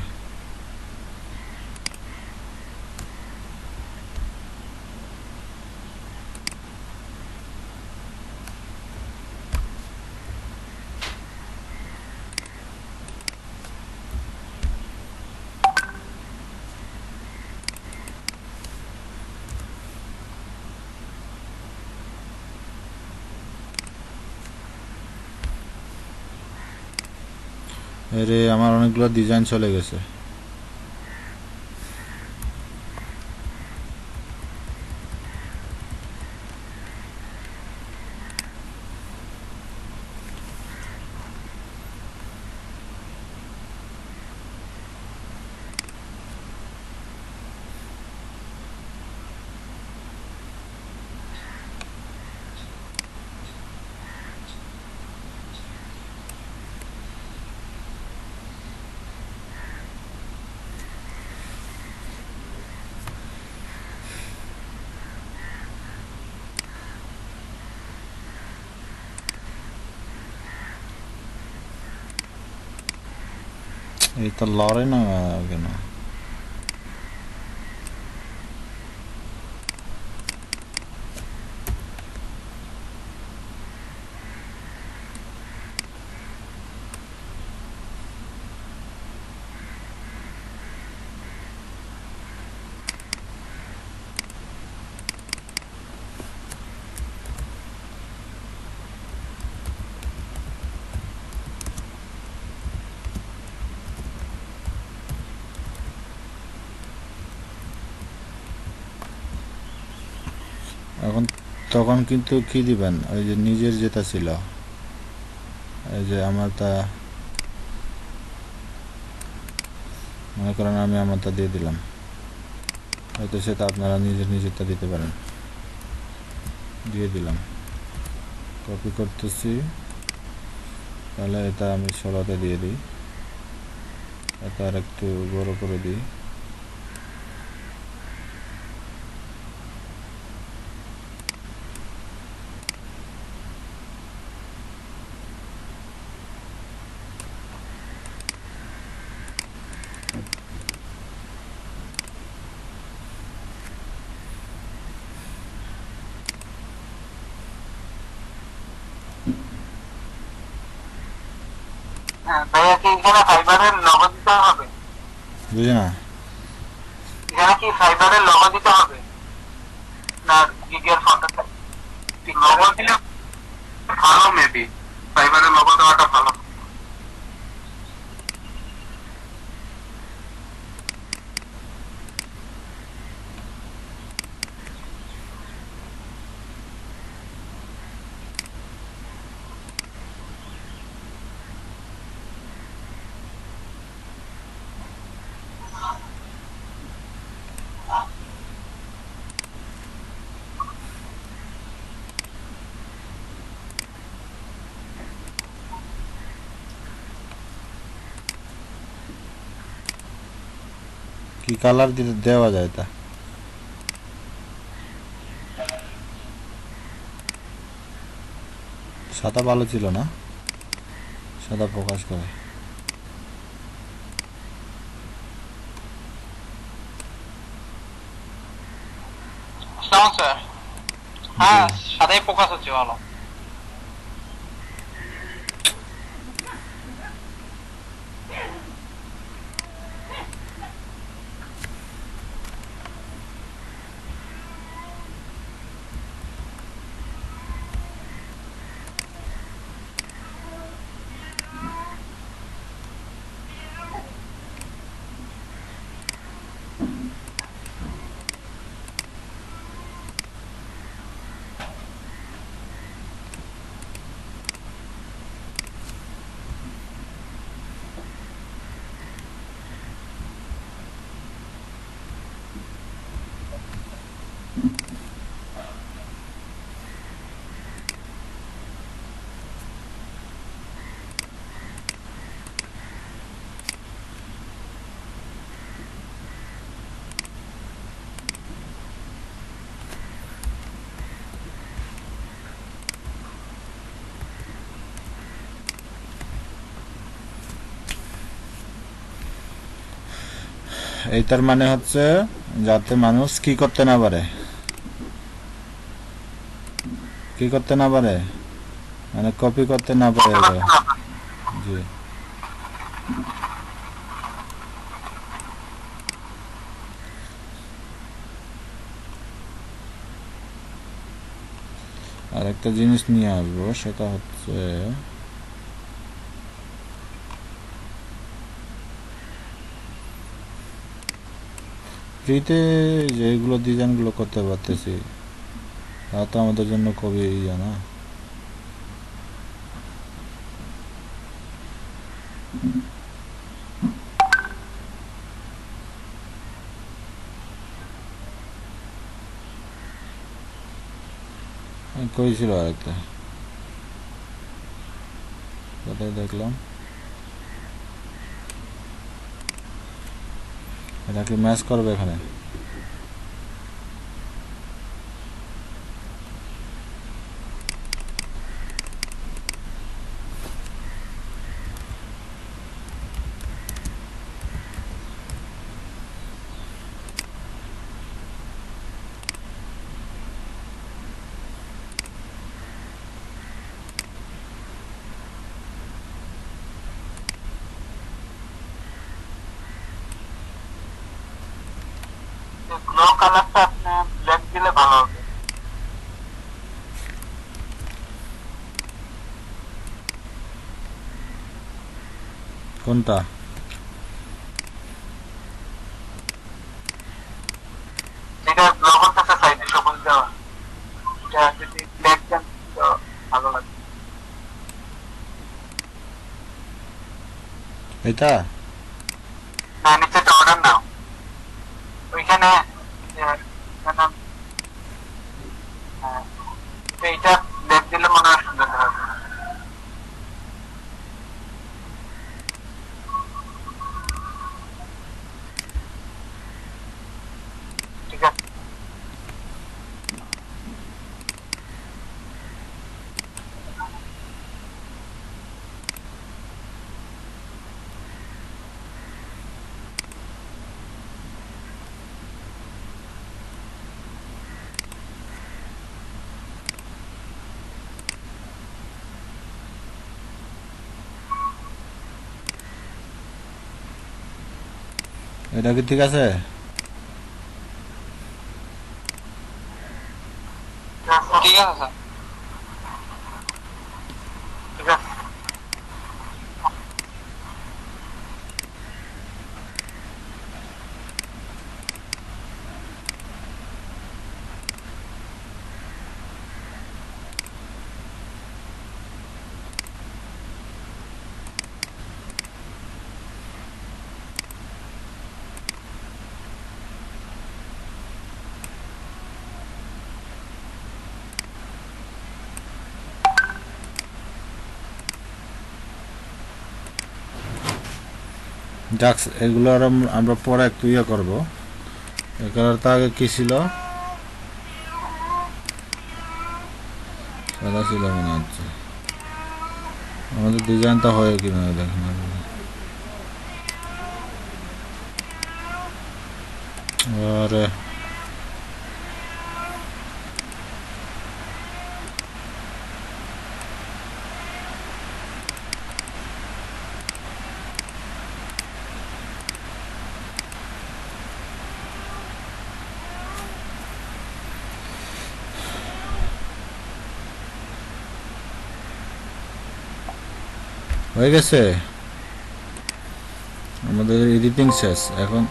আরে আমার অনেকগুলো ডিজাইন চলে গেছে। এই তো লড়ে না কেন? এখন তখন কিন্তু কি দিবেন, ওই যে নিজের যেটা ছিল, এই যে আমার তা মনে করেন আমি আমারটা দিয়ে দিলাম, হয়তো সেটা আপনারা নিজেরটা দিতে পারেন। দিয়ে দিলাম, কপি করতেছি, তাহলে এটা আমি 16তে দিয়ে দিই, এটা আর একটু বড় করে দিই। হ্যাঁ ভাইয়া, কি এখানে ফাইবারের লোগো দিতে হবে? বুঝি না। এখানে কি ফাইবারের লোগো দিতে হবে না গিগের ফটো? লোগো দিলে ভালো, মেবি ফাইবারের লোগো দেওয়াটা ভালো। কি কালার দিতে দেওয়া যায় তা? সাদা ভালো ছিল না? সাদা প্রকাশ করে। স্যার, হ্যাঁ সাদাই ফোকাস হচ্ছে ভালো। এইটার মানে হচ্ছে যাতে মানুষ কি করতে না পারে, কি করতে না পারে, মানে কপি করতে না পারে এগুলো। জি, আর একটা জিনিস নিয়ে আসবো, সেটা হচ্ছে ফ্রিতে যেগুলো ডিজাইনগুলো করতে পারতেছি, তা তো আমাদের জন্য খুবই ইয়ে না। কই ছিল আরেকটা, কোথায় দেখলাম? এটা কি ম্যাচ করবে এখানে? গ্লো কালারটা আপনি ব্ল্যাক দিলে ভালো হবে। কোনটা? যেটা লবণ থাকে সাইডে সবুজ দেওয়া, এটা যদি ব্ল্যাক দেন তো ভালো লাগবে। এটা না, নিচেটা অর্ডার নাও, ওইখানে এইটা ব্ল্যাক দিলে মনে হয় সুন্দর হবে। ঠিক আছে, এটা কি ঠিক আছে? ঠিক আছে স্যার, ঠিক আছে। যাক, এগুলো আর আমরা পরে একটু ইয়ে করবো। এই কালারটা আগে কি ছিল? সাদা ছিল মনে হচ্ছে। আমাদের ডিজাইনটা হয় কিনা দেখেন আগে। আরে হয়ে গেছে, আমাদের এডিটিং শেষ এখন।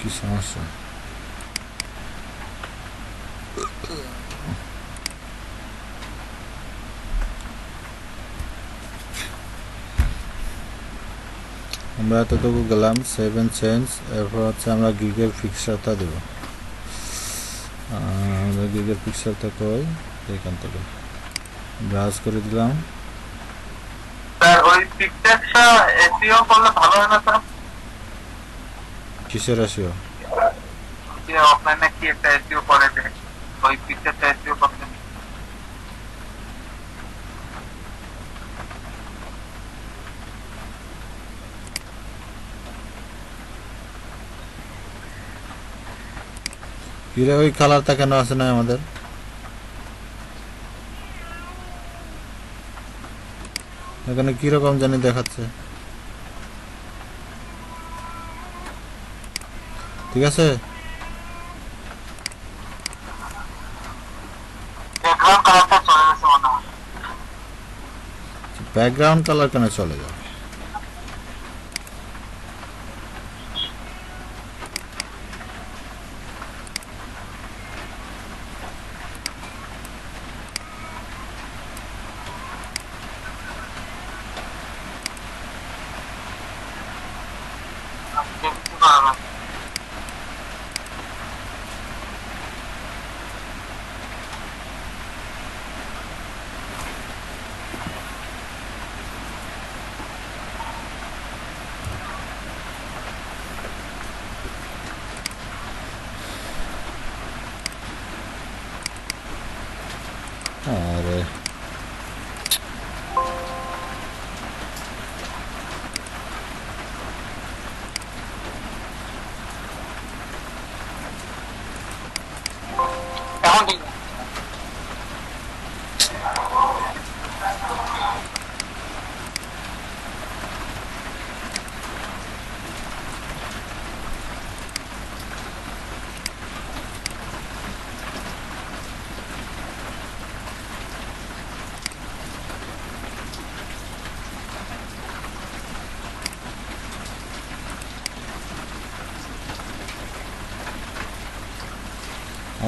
কি সমস্যা? আমরা এতটুকু গেলাম 7 চেঞ্জ, এরপর হচ্ছে আমরা গিগের ফিক্সারটা দেব। আমরা গিগের ফিক্সারটা কই, এখান থেকে ব্রাউজ করে দিলাম। স্যার ওই পিকচারটা এসইও করলে ভালো হয় না স্যার? কিসের আসিও? যে অফলাইনে কি একটা এসইও করে যে ওই পিকচারটা এসইও করতে কিরে ওই কালারটা কেন আসে না আমাদের? এখানে কিরকম জানি দেখাচ্ছে। ঠিক আছে, ব্যাকগ্রাউন্ড কালারটা চলে গেছে মনে হয়। ব্যাকগ্রাউন্ড কালার কেন চলে যাবে? দেখছি পারবেন।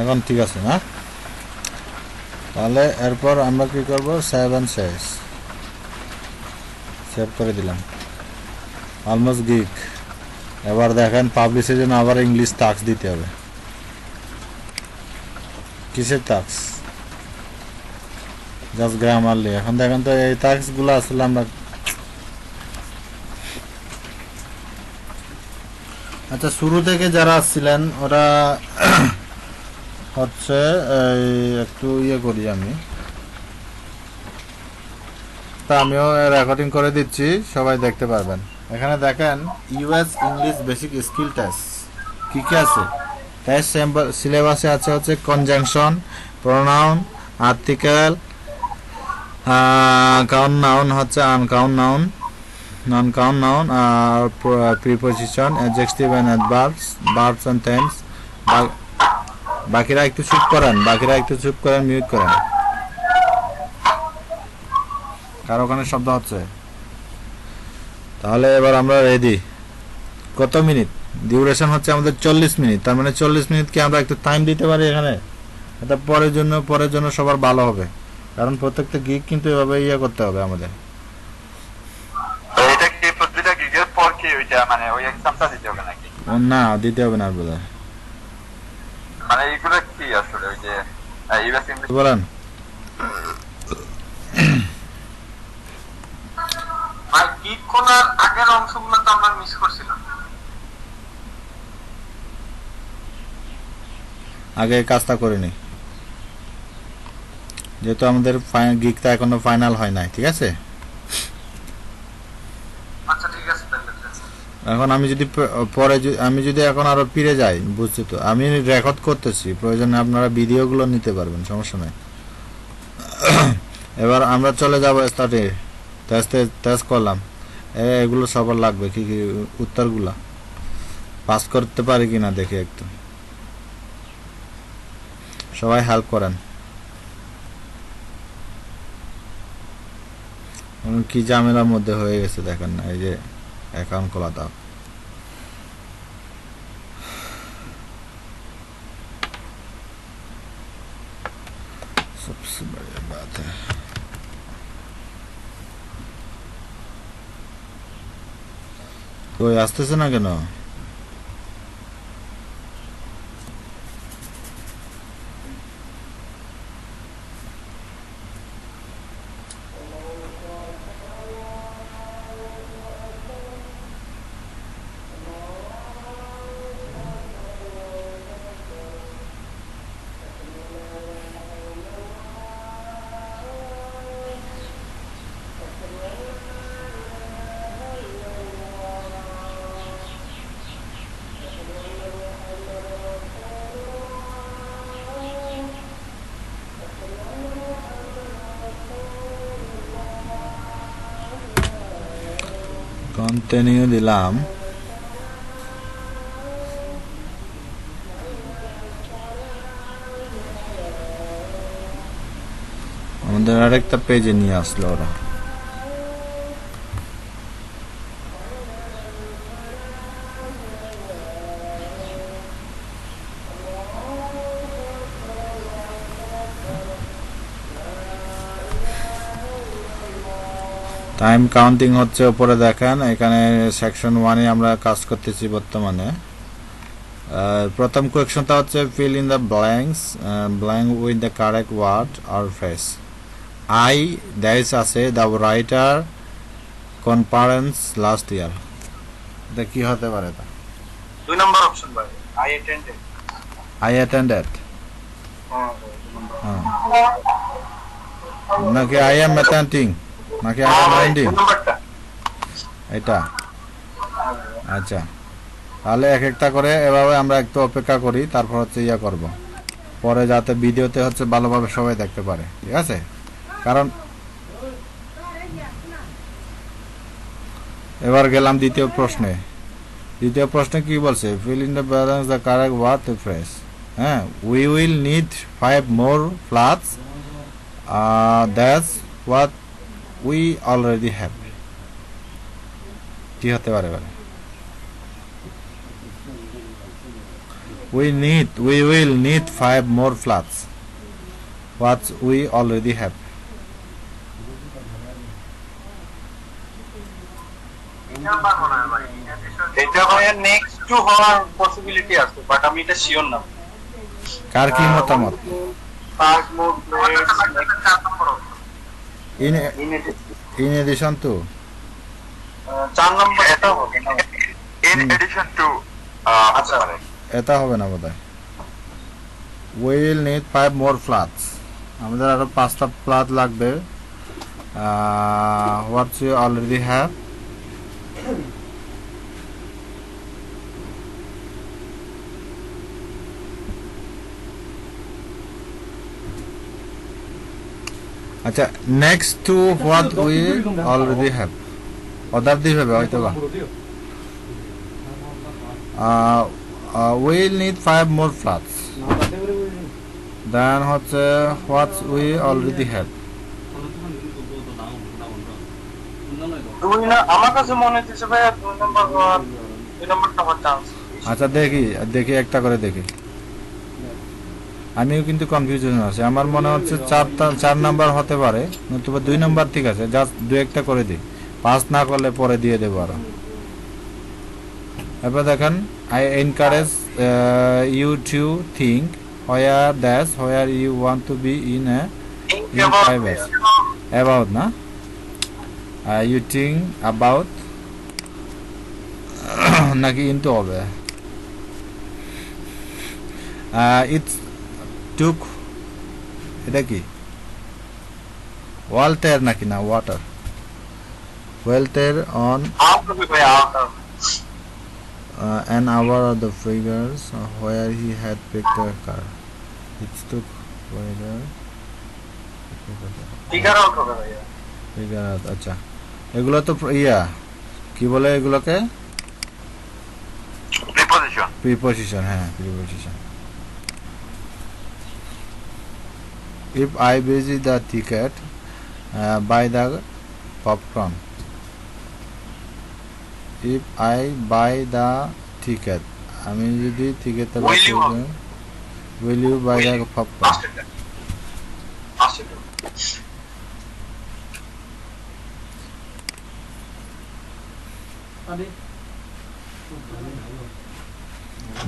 এখন ঠিক আছে না? তাহলে এরপর আমরা কি করব, সেভ করে দিলাম অলমোস্ট গিক। এবার দেখেন পাবলিশের জন্য আবার ইংলিশ টাক্স দিতে হবে। কিসের টাক্স? Just Grammarly. এখন দেখেন তো এই টাক্সগুলো আসলে আমরা, আচ্ছা শুরু থেকে যারা আসছিলেন ওরা হচ্ছে এই একটু ইয়ে করি আমি, তা আমিও রেকর্ডিং করে দিচ্ছি, সবাই দেখতে পারবেন। এখানে দেখেন US English basic skill test কি কি আছে। টেস্ট সিলেবাসে আছে হচ্ছে conjunction, pronoun, article, count noun হচ্ছে uncount noun, non count noun, আর preposition, adjective and adverbs, verbs and tense. বাকিরা একটু চুপ করেন, মিউট করেন, কারো ওখানে শব্দ হচ্ছে। তাহলে এবার আমরা রেডি। কত মিনিট ডিউরেশন হচ্ছে আমাদের? 40 মিনিট। তার মানে 40 মিনিট কি আমরা একটু টাইম দিতে পারি এখানে? এটা পরের জন্য সবার ভালো হবে, কারণ প্রত্যেকটা গিগ কিন্তু এভাবে ইয়ে করতে হবে আমাদের। তো এটা কি প্রতিটা গিগের পর কি ওইটা মানে ওই এক্সামটা দিতে হবে নাকি? না, দিতে হবে না বোধহয়। মানে এইগুলো কি আসলে ওই যে ইউএস ইংলিশ বলেন। ভাই গিগ খোলার আগের অংশগুলো তো আমরা মিস করছিলাম। আগে এই কাজটা করিনি, যেহেতু আমাদের গিগটা এখনো ফাইনাল হয় নাই। ঠিক আছে, আচ্ছা ঠিক আছে তাহলে। এখন আমি যদি এখন আরো ফিরে যাই, বুঝছি তো, আমি রেকর্ড করতেছি, প্রয়োজনে আপনারা ভিডিওগুলো নিতে পারবেন, সমস্যা নাই। এবার আমরা চলে যাব স্টার্টে। টেস্ট করলাম, এগুলো সবার লাগবে, কি কি উত্তরগুলা পাস করতে পারি কিনা দেখি একটু, সবাই হেল্প করেন। কি ঝামেলার মধ্যে হয়ে গেছে দেখেন না, এই যে অ্যাকাউন্ট খোলা দাও। सबसे बड़ी बात है कोई আসতেছে না কেন? কন্টিনিউ দিলাম। আমাদের আরেকটা পেজে নিয়ে আসলো ওরা। টাইম কাউন্টিং হচ্ছে উপরে দেখেন, এখানে সেকশন 1-এ আমরা কাজ করতেছি বর্তমানে। প্রথম কোয়েকশনটা হচ্ছে fill in the blank with the correct word or phrase. I that আছে the writer conference last year. এটা কি হতে পারে? এটা 2 নম্বর অপশন ভাই, আই অ্যাটেন্ডেড নাকি আই এম অ্যাটেন্ডিং নাকি আই এম অ্যাটেন্ডিং? এটা আচ্ছা, তাহলে এক একটা করে এভাবে আমরা একটু অপেক্ষা করি, তারপর হচ্ছে ইয়া করব, পরে যাতে ভিডিওতে হচ্ছে ভালোভাবে সবাই দেখতে পারে। ঠিক আছে, কারণ এবার গেলাম দ্বিতীয় প্রশ্নে। কি বলছে? Fill in the balance the correct word to phrase. হ্যাঁ, we will need 5 more flats, that's what we already have. কি হতে পারে? We will need 5 more flats. What we already have. এটা ভাইয়া নেক্সট টু হওয়ার পসিবিলিটি আছে, but আমি এটা শিওর না। কার কি মতামত? পাঁচ মোর প্লেটস In addition to 4 নম্বর এটা হবে না। in addition to আচ্ছা এটা হবে না বোধহয়। We will need 5 more flats. আমাদের আরো 5টা ফ্ল্যাট লাগবে। What you already have. আচ্ছা, next to what we already have. Order দিই হবে হয়তো বা। We'll need 5 more flats. Then হচ্ছে what we already have. দুই না, আমার কাছে মনে হচ্ছে ভাইয়া 2 নম্বর হওয়ার 2 নম্বরটা হওয়ার চান্স। আচ্ছা দেখি একটা করে দেখি। আমিও কিন্তু কনফিউশন আছে। আমার মনে হচ্ছে 4 নাম্বার হতে পারে, নতুবা 2 নাম্বার ঠিক আছে। জাস্ট 2-1টা করে দিই, 5 না করলে পরে দিয়ে দেবো আরো। এবার দেখেন, I encourage you to think where you want to be in 5 years. About না, you think about নাকি into হবে। It's took, এটা কি ওয়াল্টার নাকি না ওয়াটার, ওয়াল্টার on আউট হবে ভাইয়া, out. an hour of the figures where he had picked a car. It took whether figure out হবে ভাইয়া। figure out। আচ্ছা, এগুলো তো কি বলে এগুলোকে? preposition. প্রিপোজিশন। হ্যাঁ, preposition. If I buy the ticket, buy the popcorn. If I buy the ticket, আমি যদি টিকেটটা will you buy the popcorn?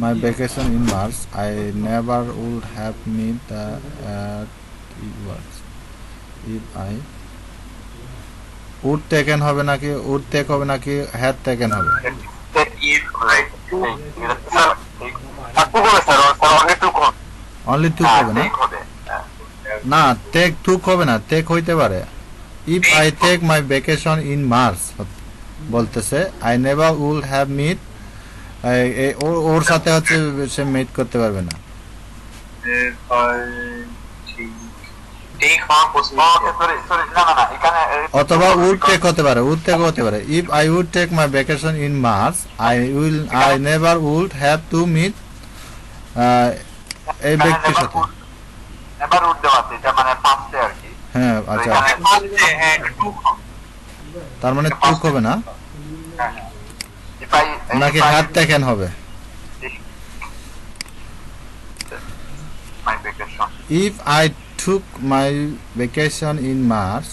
My vacation in Mars, I never would have met the it was if I would taken হবে নাকি would take হবে নাকি had taken হবে? Only took হবে না? না, take took হবে না, take হইতে পারে। If I take my vacation in Mars বলতেছে I never would have met, ওর সাথে হচ্ছে সে মিট করতে পারবে না। অথবা would take হতে পারে, would take হতে পারে। If I would take my vacation in Mars, I never would have to meet এই ব্যক্তির সাথে। এবার উঠ দেওয়া আছে, এটা মানে পাঁচতে আর কি। হ্যাঁ, আচ্ছা, তার মানে took হবে না, নাকি had taken হবে? My vacation. If I took my vacation in Mars,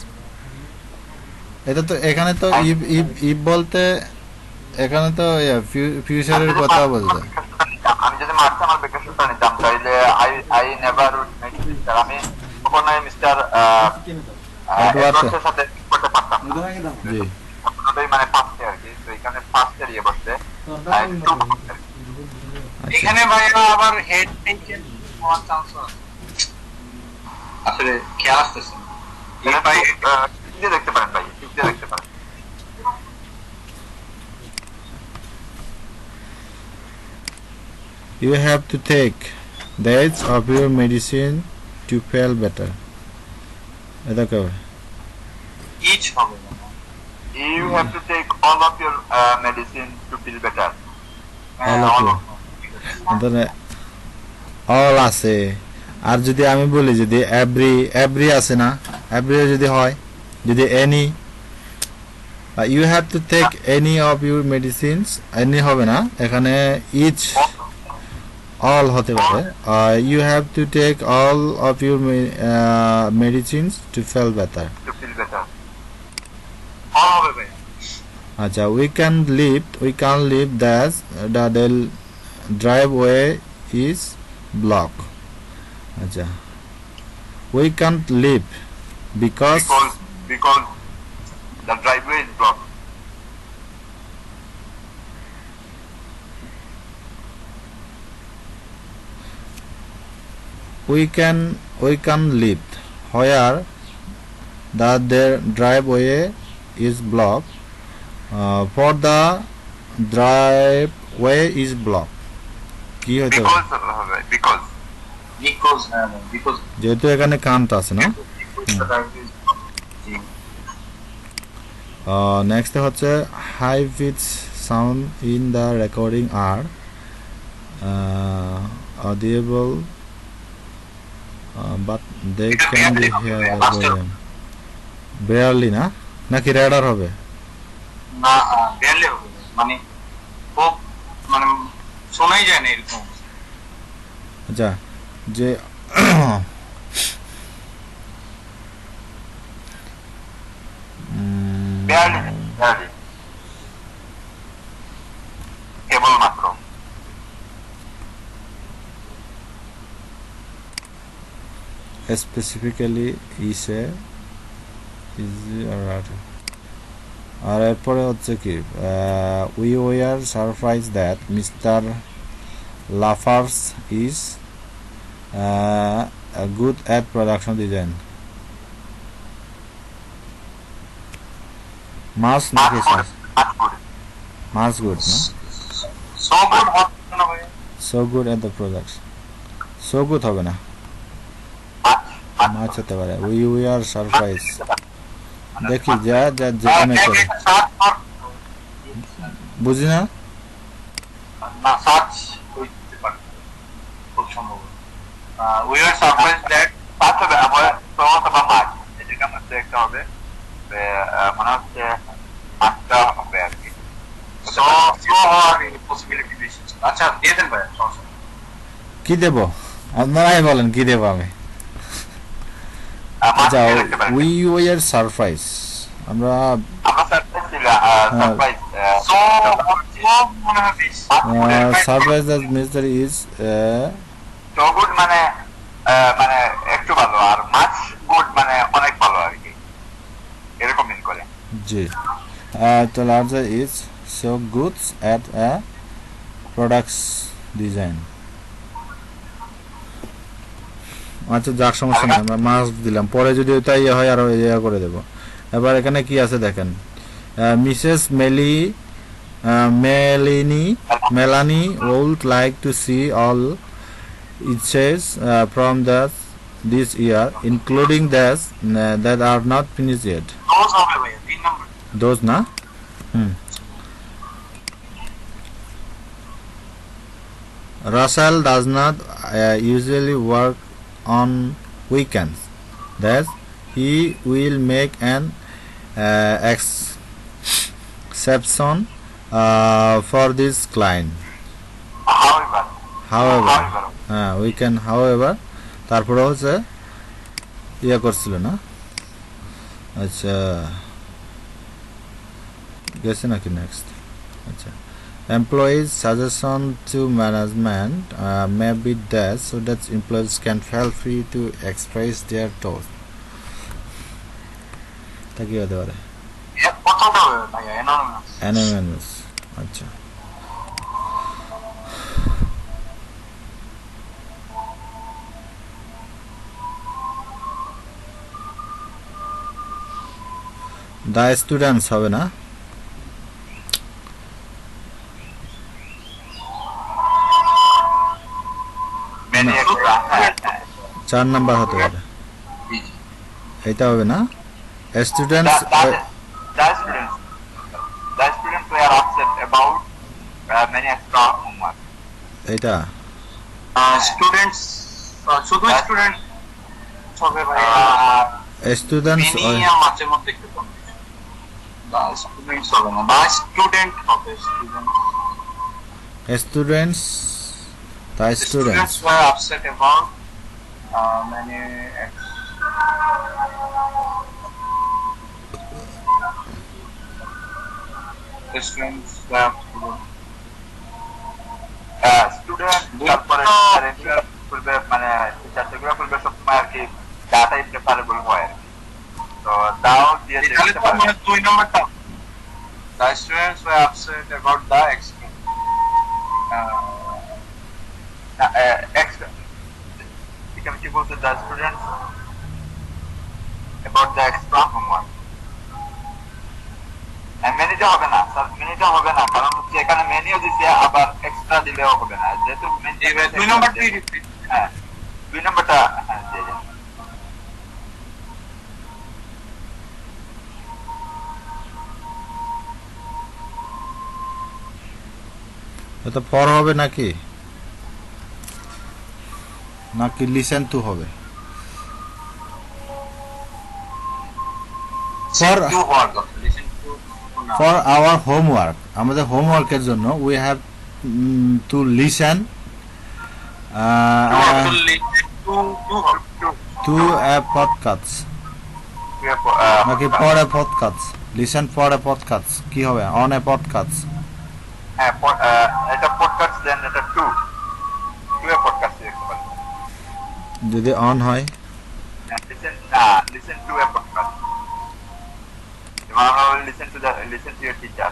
এটা তো এখানে তো if বলতে এখানে তো ফিউচারের কথা বলছে। আমি যদি মার্চে আমার ভ্যাকেশনটা নিতাম তাহলে I never would make mister, আমি কখনোই মিস্টার এডওয়ার্ডসের সাথে করতে পারতাম না। জি, ওটাই মানে পাঁচতে আর কি। তো এখানে পাঁচতে দিয়ে বসছে। এখানে ভাইয়া আবার হেড টেকেন হওয়ার চান্স আছে, আসলে খেয়াল আসতেছে। ভাই দিয়ে দেখতে পারেন, ভাই দিয়ে দেখতে পারেন। you have to take days of your medicine to feel better. এটা কবে? ইচ হবে না। You have to take all of your medicine to feel better. all of you, মানে all আছে। আর যদি আমি বলি যদি every আছে না, every যদি হয়, যদি any, you have to take any of your medicines, any হবে না, এখানে each all হতে পারে you have to take all of your medicines to feel better to feel better. all হবে ভাই আচ্ছা we can live that the driveway is blocked আচ্ছা we can't live because Because the driveway is blocked. we can live where their driveway is blocked for the driveway is blocked কি হইতে পারে Because because যেহেতু এখানে Kant আছে না next হচ্ছে high pitch sound in the recording আর audible but they can be heard barely না নাকি রেডার হবে না বেরলে হবে মানে খুব মানে শোনাই যায় না এরকম আচ্ছা যে barely. কেবলমাত্র specifically is আর এরপরে হচ্ছে কি we were surprised that Mr. Lafarge is good at production design মাস নাকি মাস গুড না সো গুড হচ্ছে না ভাই so good at the products so good হবে না মাছ হতে পারে we are surprised দেখি যা যা যেখানে করে বুঝি না না সার্চ হইতে পারে খুব সম্ভব উই আর সারপ্রাইজ দ্যাট পাঁচ হবে আমার প্রমোট বা মাছ এটাকে আমার একটা হবে মনে হচ্ছে আটটা হবে আর কি সো হওয়ার পসিবিলিটি বেশি আচ্ছা দিয়ে দেন ভাই সমস্যা নেই। কি দেব আপনারাই বলেন কি দেব আমি আচ্ছা we were surprised আমরা আমার সারপ্রাইজ ছিল সারপ্রাইজ সো মনে হয় বেশি surprised that Mr. is তো গুড মানে মানে একটু ভালো আর মাছ গুড মানে অনেক ভালো আর কি এরকম মিন করে জি the larger is so good at a products design আচ্ছা যাক সমস্যা নেই আমরা মাস দিলাম পরে যদি ওইটা ইয়ে হয় আর ইয়ে করে দেব এবার এখানে কি আছে দেখেন Mrs Melanie would like to see all it says from this year including that are not finished yet close হবে ভাই 3 নাম্বার those না Russell does not usually work on weekends. Thus, he will make an exception for this client. However, we can, however, তারপরে হচ্ছে ইয়ে করছিল না আচ্ছা গেছে নাকি নেক্সট আচ্ছা employees suggestion to management may be that so that employees can feel free to express their thoughts তা কি হতে পারে প্রথমটা হবে ভাই অ্যানোনিমাস anonymous আচ্ছা the students হবে না চার নাম্বার হতে পারে এটা হবে না students The students were upset about many extra homework. এটা স্টুডেন্টস শুধু স্টুডেন্ট হবে ভাই স্টুডেন্টস মেনি মাঝে মধ্যে একটু কম বা স্টুডেন্টস হবে না বা স্টুডেন্ট হবে student students The students. were upset about many the students were student তারপরে খুলবে মানে টিচার যেগুলো খুলবে সবসময় আর কি ডাটাই প্রেফারেবল হয় আর কি। তো দাও দিয়ে তাহলে দেখতে তো পারে মানে 2 নম্বরটা the students were upset about the exam আমি কি বলতে the students about the extra homework. মেনিটা হবে না স্যার, মেনিটা হবে না, কারণ হচ্ছে এখানে মেনিও দিচ্ছে আবার এক্সট্রা দিলেও হবে না, যেহেতু 2 নম্বরটাই রিপিট হ্যাঁ 2 নম্বরটা হ্যাঁ দিয়ে দেন। এটা ফর হবে নাকি নাকি লিসেন টু হবে? to work listen to for our homework, আমাদের হোমওয়ার্কের জন্য we have to listen to a podcast নাকি for a podcast? Listen for a podcast কি হবে? On a podcast. হ্যাঁ এটা পডকাস্ট দেন, এটা টু এ পডকাস্ট দেখতে পারেন। যদি অন হয় listen to a podcast, listen to your teacher,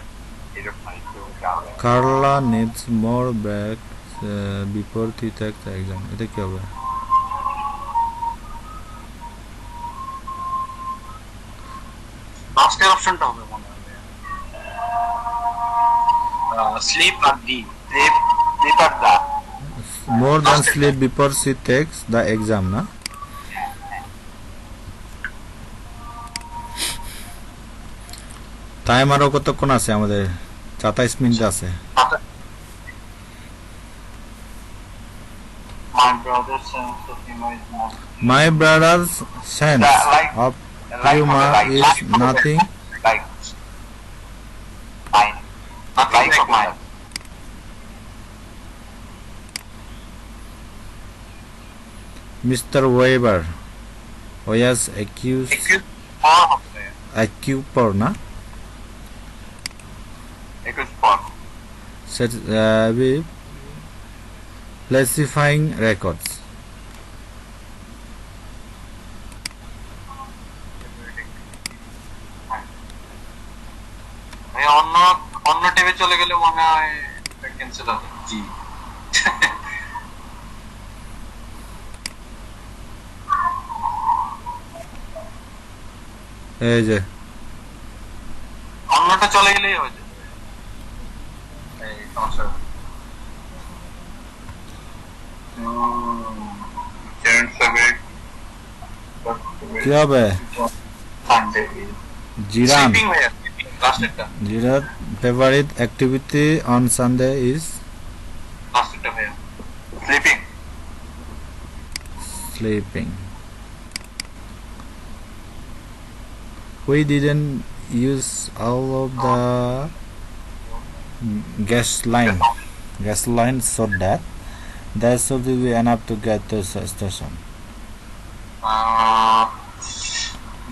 এরকম একটু হবে। Carla needs more back before he takes exam, এটা কি হবে? লাস্টের অপশনটা হবে মনে হয় স্লিপ আর ডি স্লিপ আর the more than sleep before he takes the exam না? টাইম আরো কতক্ষণ আছে আমাদের? 27 মিনিট আছে। my brother sense of humor is not My brother's sense of humor is nothing like fine nothing like mine. Mr. Weber was accused পর না একুশ পর said falsifying records. অন্য অন্য টেবে চলে গেলে মনে হয় ক্যান্সেল হবে। জি এই যে অন্যটা চলে গেলেই হয়ে যাবে। এই সমস্যা কি হবে? জিরান স্লিপিং হয়ে যাচ্ছে লাস্টেরটা জিরার favorite activity on Sunday is লাস্টেরটা হয়ে sleeping sleeping. We didn't use all of the gas line so that there should be enough to get to the station.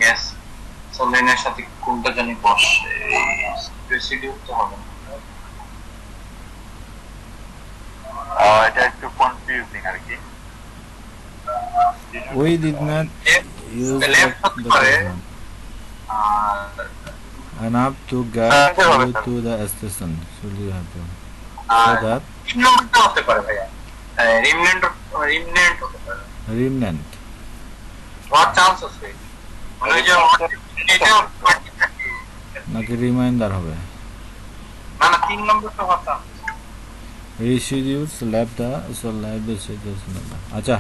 গ্যাস সলিনের সাথে কোনটা জানি বসে রেসিডিউ তো হবে না। এটা একটু কনফিউজিং আর কি। We did not use left the করে gas line enough to get you to the station. Should you have to so that তিন নম্বরটা হতে পারে ভাইয়া, রিমনেন্ট হতে পারে, remnant হওয়ার চান্স আছে। মানে ওই যে এটা নাকি রিমাইন্ডার হবে? না না 3 নম্বরটা হওয়ার chance. residues left the residues আচ্ছা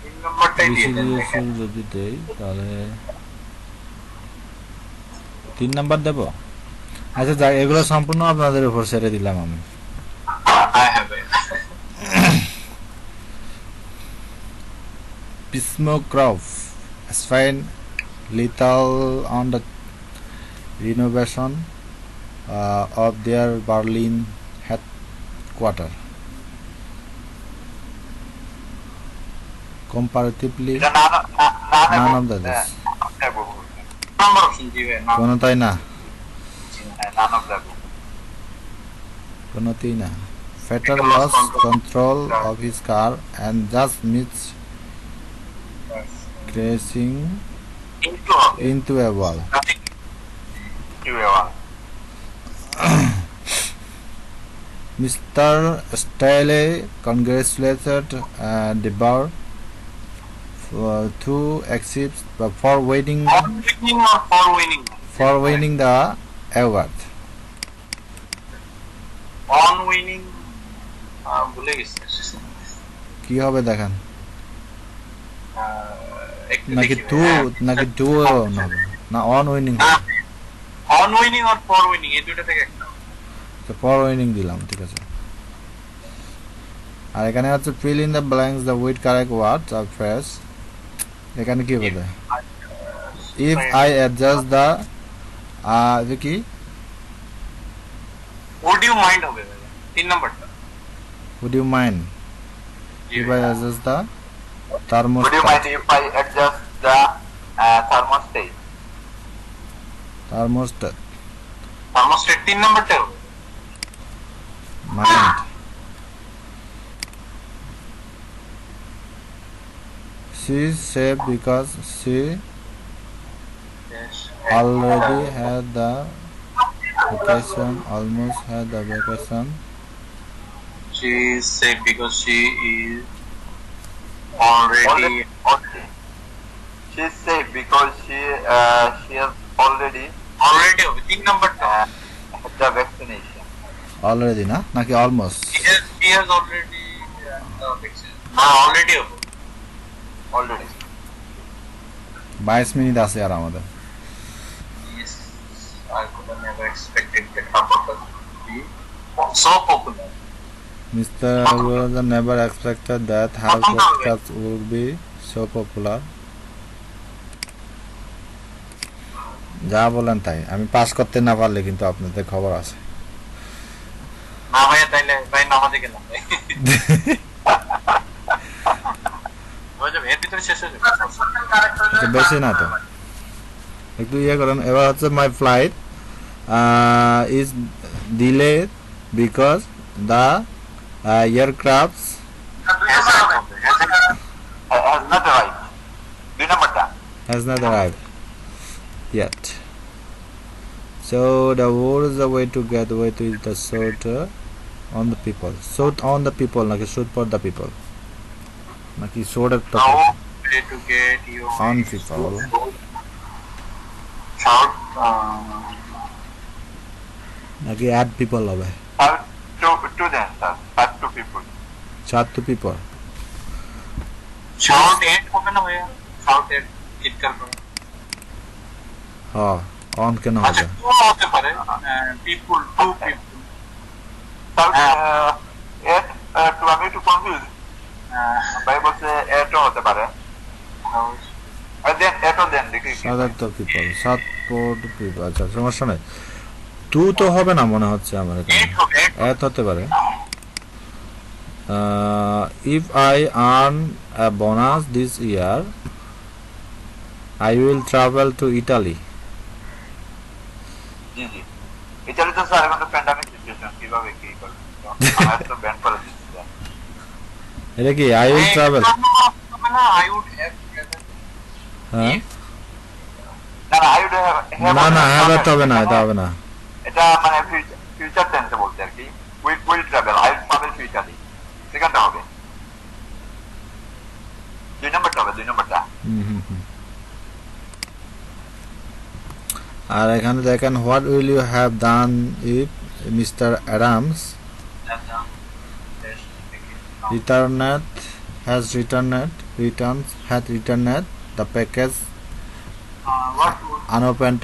3 নম্বরটাই দিয়ে দেন residues যদি দেই তাহলে 3 নাম্বার দেব। আচ্ছা যাক, এগুলো সম্পূর্ণ আপনাদের উপর ছেড়ে দিলাম আমি। I have Pismograph spent little on the renovation of their Berlin headquarters. comparatively এটা none of the others number option জি ভাই না কোনোটাই না none of the above. কোনোতেই না Vettel lost control of his car and just missed crashing কিন্তু হবে into a wall. You are. Mr. Staley congratulated DeBoer for winning winning or for winning the award. On winning ভুলে গেছি কি হবে দেখেন একটু নাকি দেখি টু নাকি টু না on winning on winning or for winning এই দুটো থেকে একটা ফর উইনিং দিলাম ঠিক আছে আর এখানে হচ্ছে fill in the blanks the with correct words or phrase এখানে কি হবে if I adjust the এটা কি would you mind হবে ভাই 3 নাম্বারটা would you mind if I adjust the Would you mind thermostat if I adjust the thermostat? Thermostat 3 নাম্বারটা হবে mind she is safe because she already had the vacation almost had the vacation she is safe because she is already She is safe because she has already হবে 3 নাম্বারটা had the vaccination. already না নাকি almost she has already the vaccine না already হবে Already. 22 minute আছে আর আমাদের yes I could have never expected that Harvard would be so popular Mr. Agarwal never expected that her podcast would be so popular. যা বলেন তাই আমি pass করতে না পারলে কিন্তু আপনাদের খবর আছে না ভাইয়া তাইলে ভাই নামাজে গেলাম ভাই হয়ে যাবে এর ভিতরে শেষ হয়ে যাবে আচ্ছা, বেশি না তো একটু ইয়ে করেন এবার হচ্ছে মাই flight is delayed because the aircrafts Has not arrived. দুই নাম্বারটা has not arrived yet. So the war is the way to get away to the shoot on the people. Shoot on the people, like shoot for the people. Like shoot at the now way to get you on people. shout Like add people away. to the answer. First two people. Shout to people. shout it হবে না ভাইয়া shout it চিৎকার করে হ্যাঁ on কেন আচ্ছা হবে two হতে পারে people two people একটু আমি একটু কনফিউজ ভাই বলছে এটো হতে পারে দেন এটো দেন দেখি shout at the people. Shout for the people. আচ্ছা সমস্যা নেই টু তো হবে না মনে হচ্ছে আমার এখানে eight হবে এত হতে পারে if I earn a bonus this year I will travel to Italy G G Italy তো স্যার এখন তো প্যান্ডামিক সিচুয়েশন কিভাবে কি করবে আমার তো ব্যান করে দিচ্ছে এটা কি I will travel I would have হ্যাঁ না না আই উড না না এটা হবে না এটা হবে না এটা মানে ফিউচার টেন্সে বলতে আর কি will travel I travel to Italy সেকেন্ডটা হবে দুই নম্বরটা হবে দুই নম্বরটা হুম। আর এখানে দেখেন what will you have done if Mr. Adams had returned the package what would unopened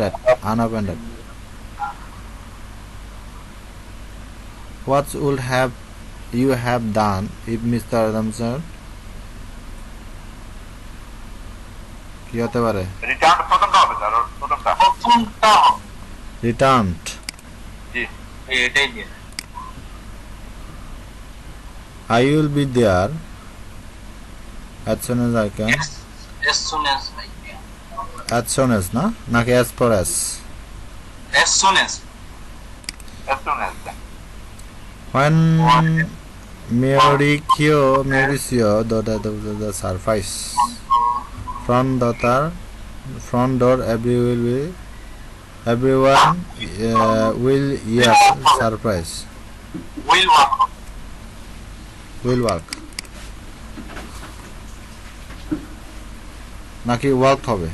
what would have you have done if Mr. Adams কি হতে পারে রিটার্ন প্রথমটা হবে স্যার প্রথমটা প্রথমটা হবে returned জি এটাই দিয়ে I will be there as soon as I can, as soon as I can. as soon as না নাকি as far as? As soon as. as soon as When Mauricio the surface front door everyone will hear surprise will work. will work নাকি work হবে?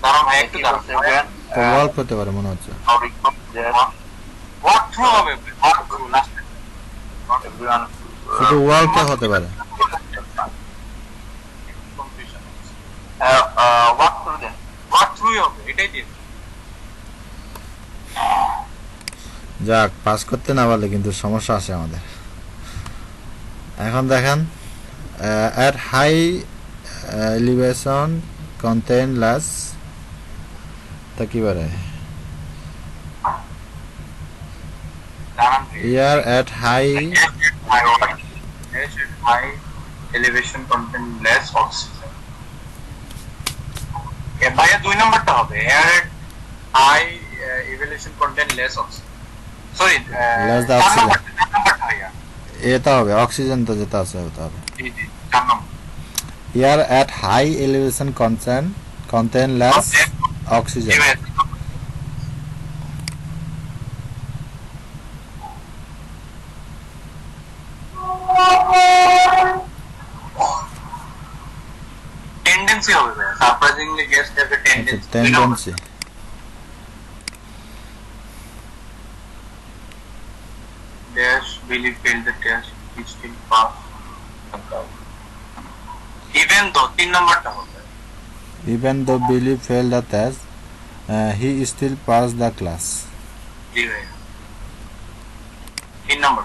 দাঁড়ান ভাই একটু কি দাঁড়ান বলছে when, তো ওয়ার্ক হতে পারে মনে হচ্ছে। walk through হবে walk through last everyone শুধু ওয়ার্কও হতে পারে। confusion হচ্ছে। walk through them walk through হবে এটাই দিন যাক, পাস করতে না পারলে কিন্তু সমস্যা আছে আমাদের। এখন দেখেন at high elevation contain less তা কি বলে? দাঁড়ান Here at high high elevation contain less oxygen ভাইয়া 2 নম্বরটা হবে air at high elevation contain less oxygen sorry Less the oxygen. নম্বরটা ভাইয়া এটা হবে অক্সিজেন তো যেটা আছে ওটা হবে। জি জি 4 নম্বর Here at high elevation contain less oxygen. Tendency হবে ভাইয়া surprisingly gas have a tendency Tendency. dash Billy failed the test he still passed even though 3 নম্বরটা হবে Even though Billy failed the test, he still passed the class. জি ভাইয়া 3 নম্বর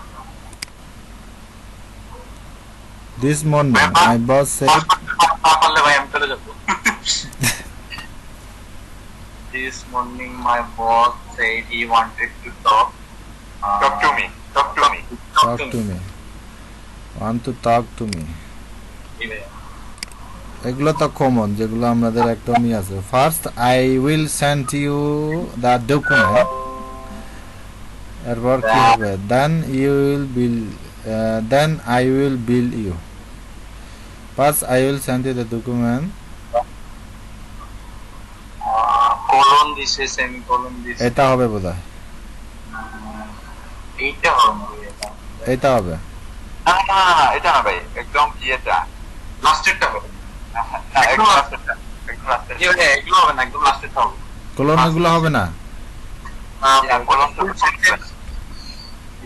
This morning, my boss said, পারলে ভাই আমি চলে যাবো This morning my boss said he wanted to talk talk to me "Talk to me." Want to talk to me. জি ভাইয়া এগুলো তো common, যেগুলো আমাদের একদমই আছে। First I will send you the document, এরপর কি হবে? Then I will bill you. First I will send you the document, colon দিছে সেমিকোলন দিছে এটা হবে বোধহয়, এইটা হবে না ভাইয়া এটা হবে। না এটা না ভাই একদম কি এটা লাস্টেরটা হবে না একদম লাস্টেরটা একদম লাস্টেরটা জি ভাইয়া এগুলো হবে না একদম লাস্টেরটা হবে কলন এগুলো হবে না। কলম তো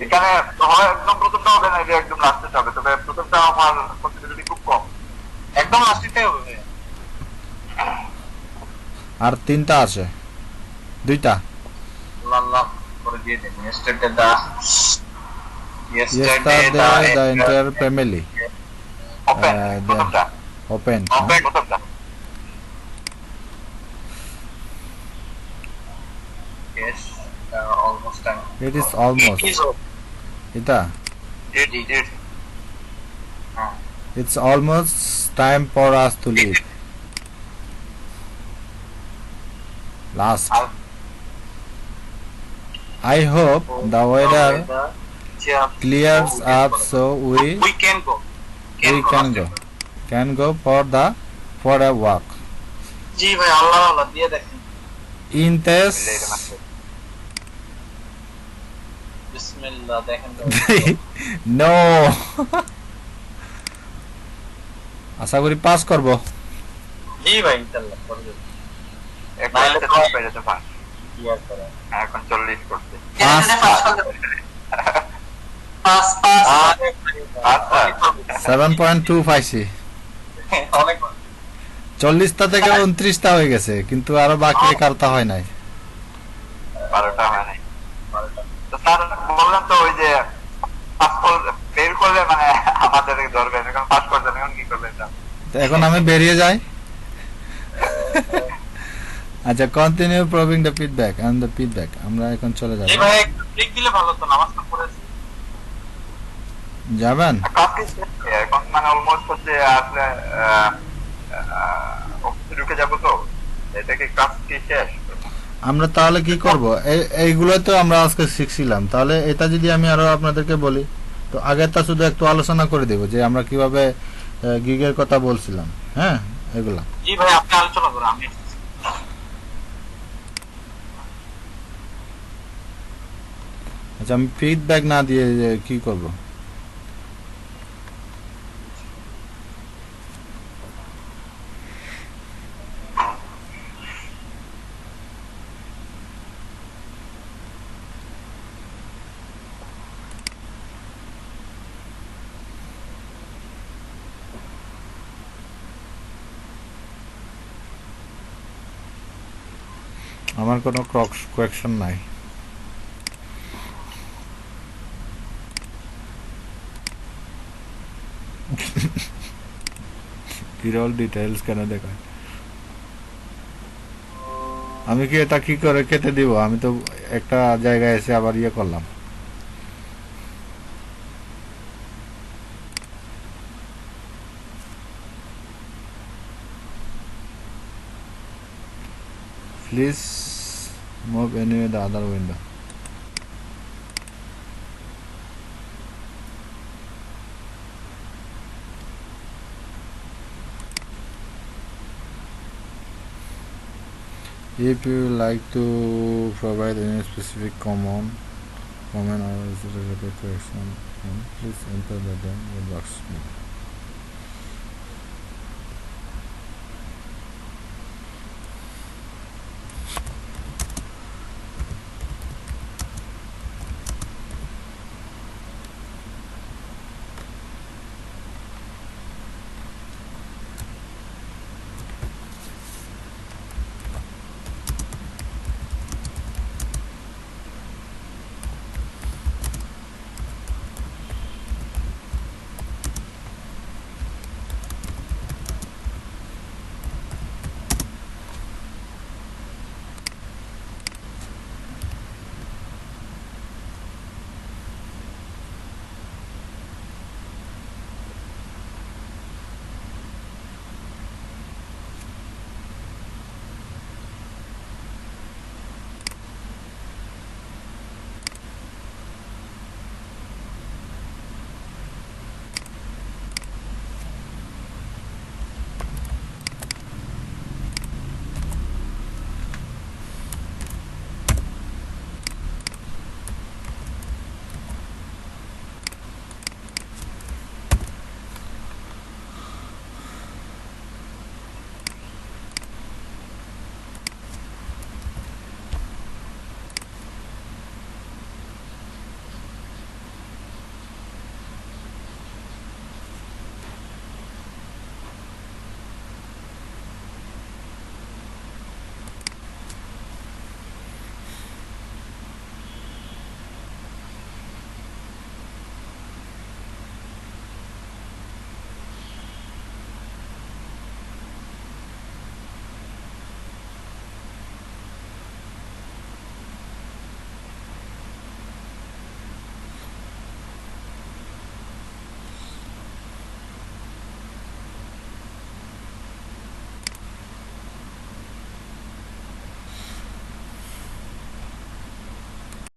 এখানে হয় একদম প্রথমটা হবে না, এটা একদম লাস্টেরটা হবে। তবে প্রথমটা আমার পসিবিলিটি খুব কম। একদম লাস্টেরটাই হবে ভাইয়া আর তিনটা আছে, দুইটা। আল্লাহ করে দিয়ে দেন yesterday Yesterday the entire family open প্রথমটা opened. Open. প্রথমটা yes almost time It is almost. এটা did It's almost time for us to leave. Last. I hope the weather clears up so we can go can go for a walk. জি ভাই আল্লাহ আল্লাহ দিয়ে দেখেন In this বিসমিল্লাহ দেখেন no. আশা করি pass করব। জি ভাই ইনশাআল্লাহ করে দেব একটা পাস পেয়ে যেতে পার। কি আর করা এখন 40 করতে পাস আচ্ছা 7.2 পাইছি। অনেক 40টা থেকে 29টা হয়ে গেছে, কিন্তু আরো বাকি কারটা হয় নাই। 12টা হয় নাই। তো স্যার বললাম তো ওই যে পাস বের করলে মানে আমাদের ধরবেন, এখন পাস করবেন, এখন কি করবেন? তো এখন আমি বেরিয়ে যাই। আচ্ছা, continue proving the feedback and the feedback. আমরা এখন চলে যাব। জি ভাই একটু ব্রেক দিলে ভালো হতো, নামাজ তো পড়েছি। যাবেন? ক্লাস কি শেষ? এখন মানে অলমোস্ট হচ্ছে আসলে অফিসে ঢুকে যাবো তো, এটা কি ক্লাস কি শেষ? আমরা তাহলে কি করব, এইগুলো তো আমরা আজকে শিখছিলাম, তাহলে এটা যদি আমি আরো আপনাদেরকে বলি, তো আগেরটা শুধু একটু আলোচনা করে দেব যে আমরা কিভাবে গিগের কথা বলছিলাম। হ্যাঁ, এগুলা। জি ভাই, আপনি আলোচনা করুন, আমি আচ্ছা, আমি ফিডব্যাক না দিয়ে কি করব? আমার কোনো কোয়েকশন নাই। বিরল ডিটেইলস কেন দেখায়? আমি কি এটা কি করে কেটে দিব? আমি তো একটা জায়গায় এসে আবার ইয়ে করলাম। Please move anyway the other window. If you like to provide any specific comment or is related to action, please enter the box.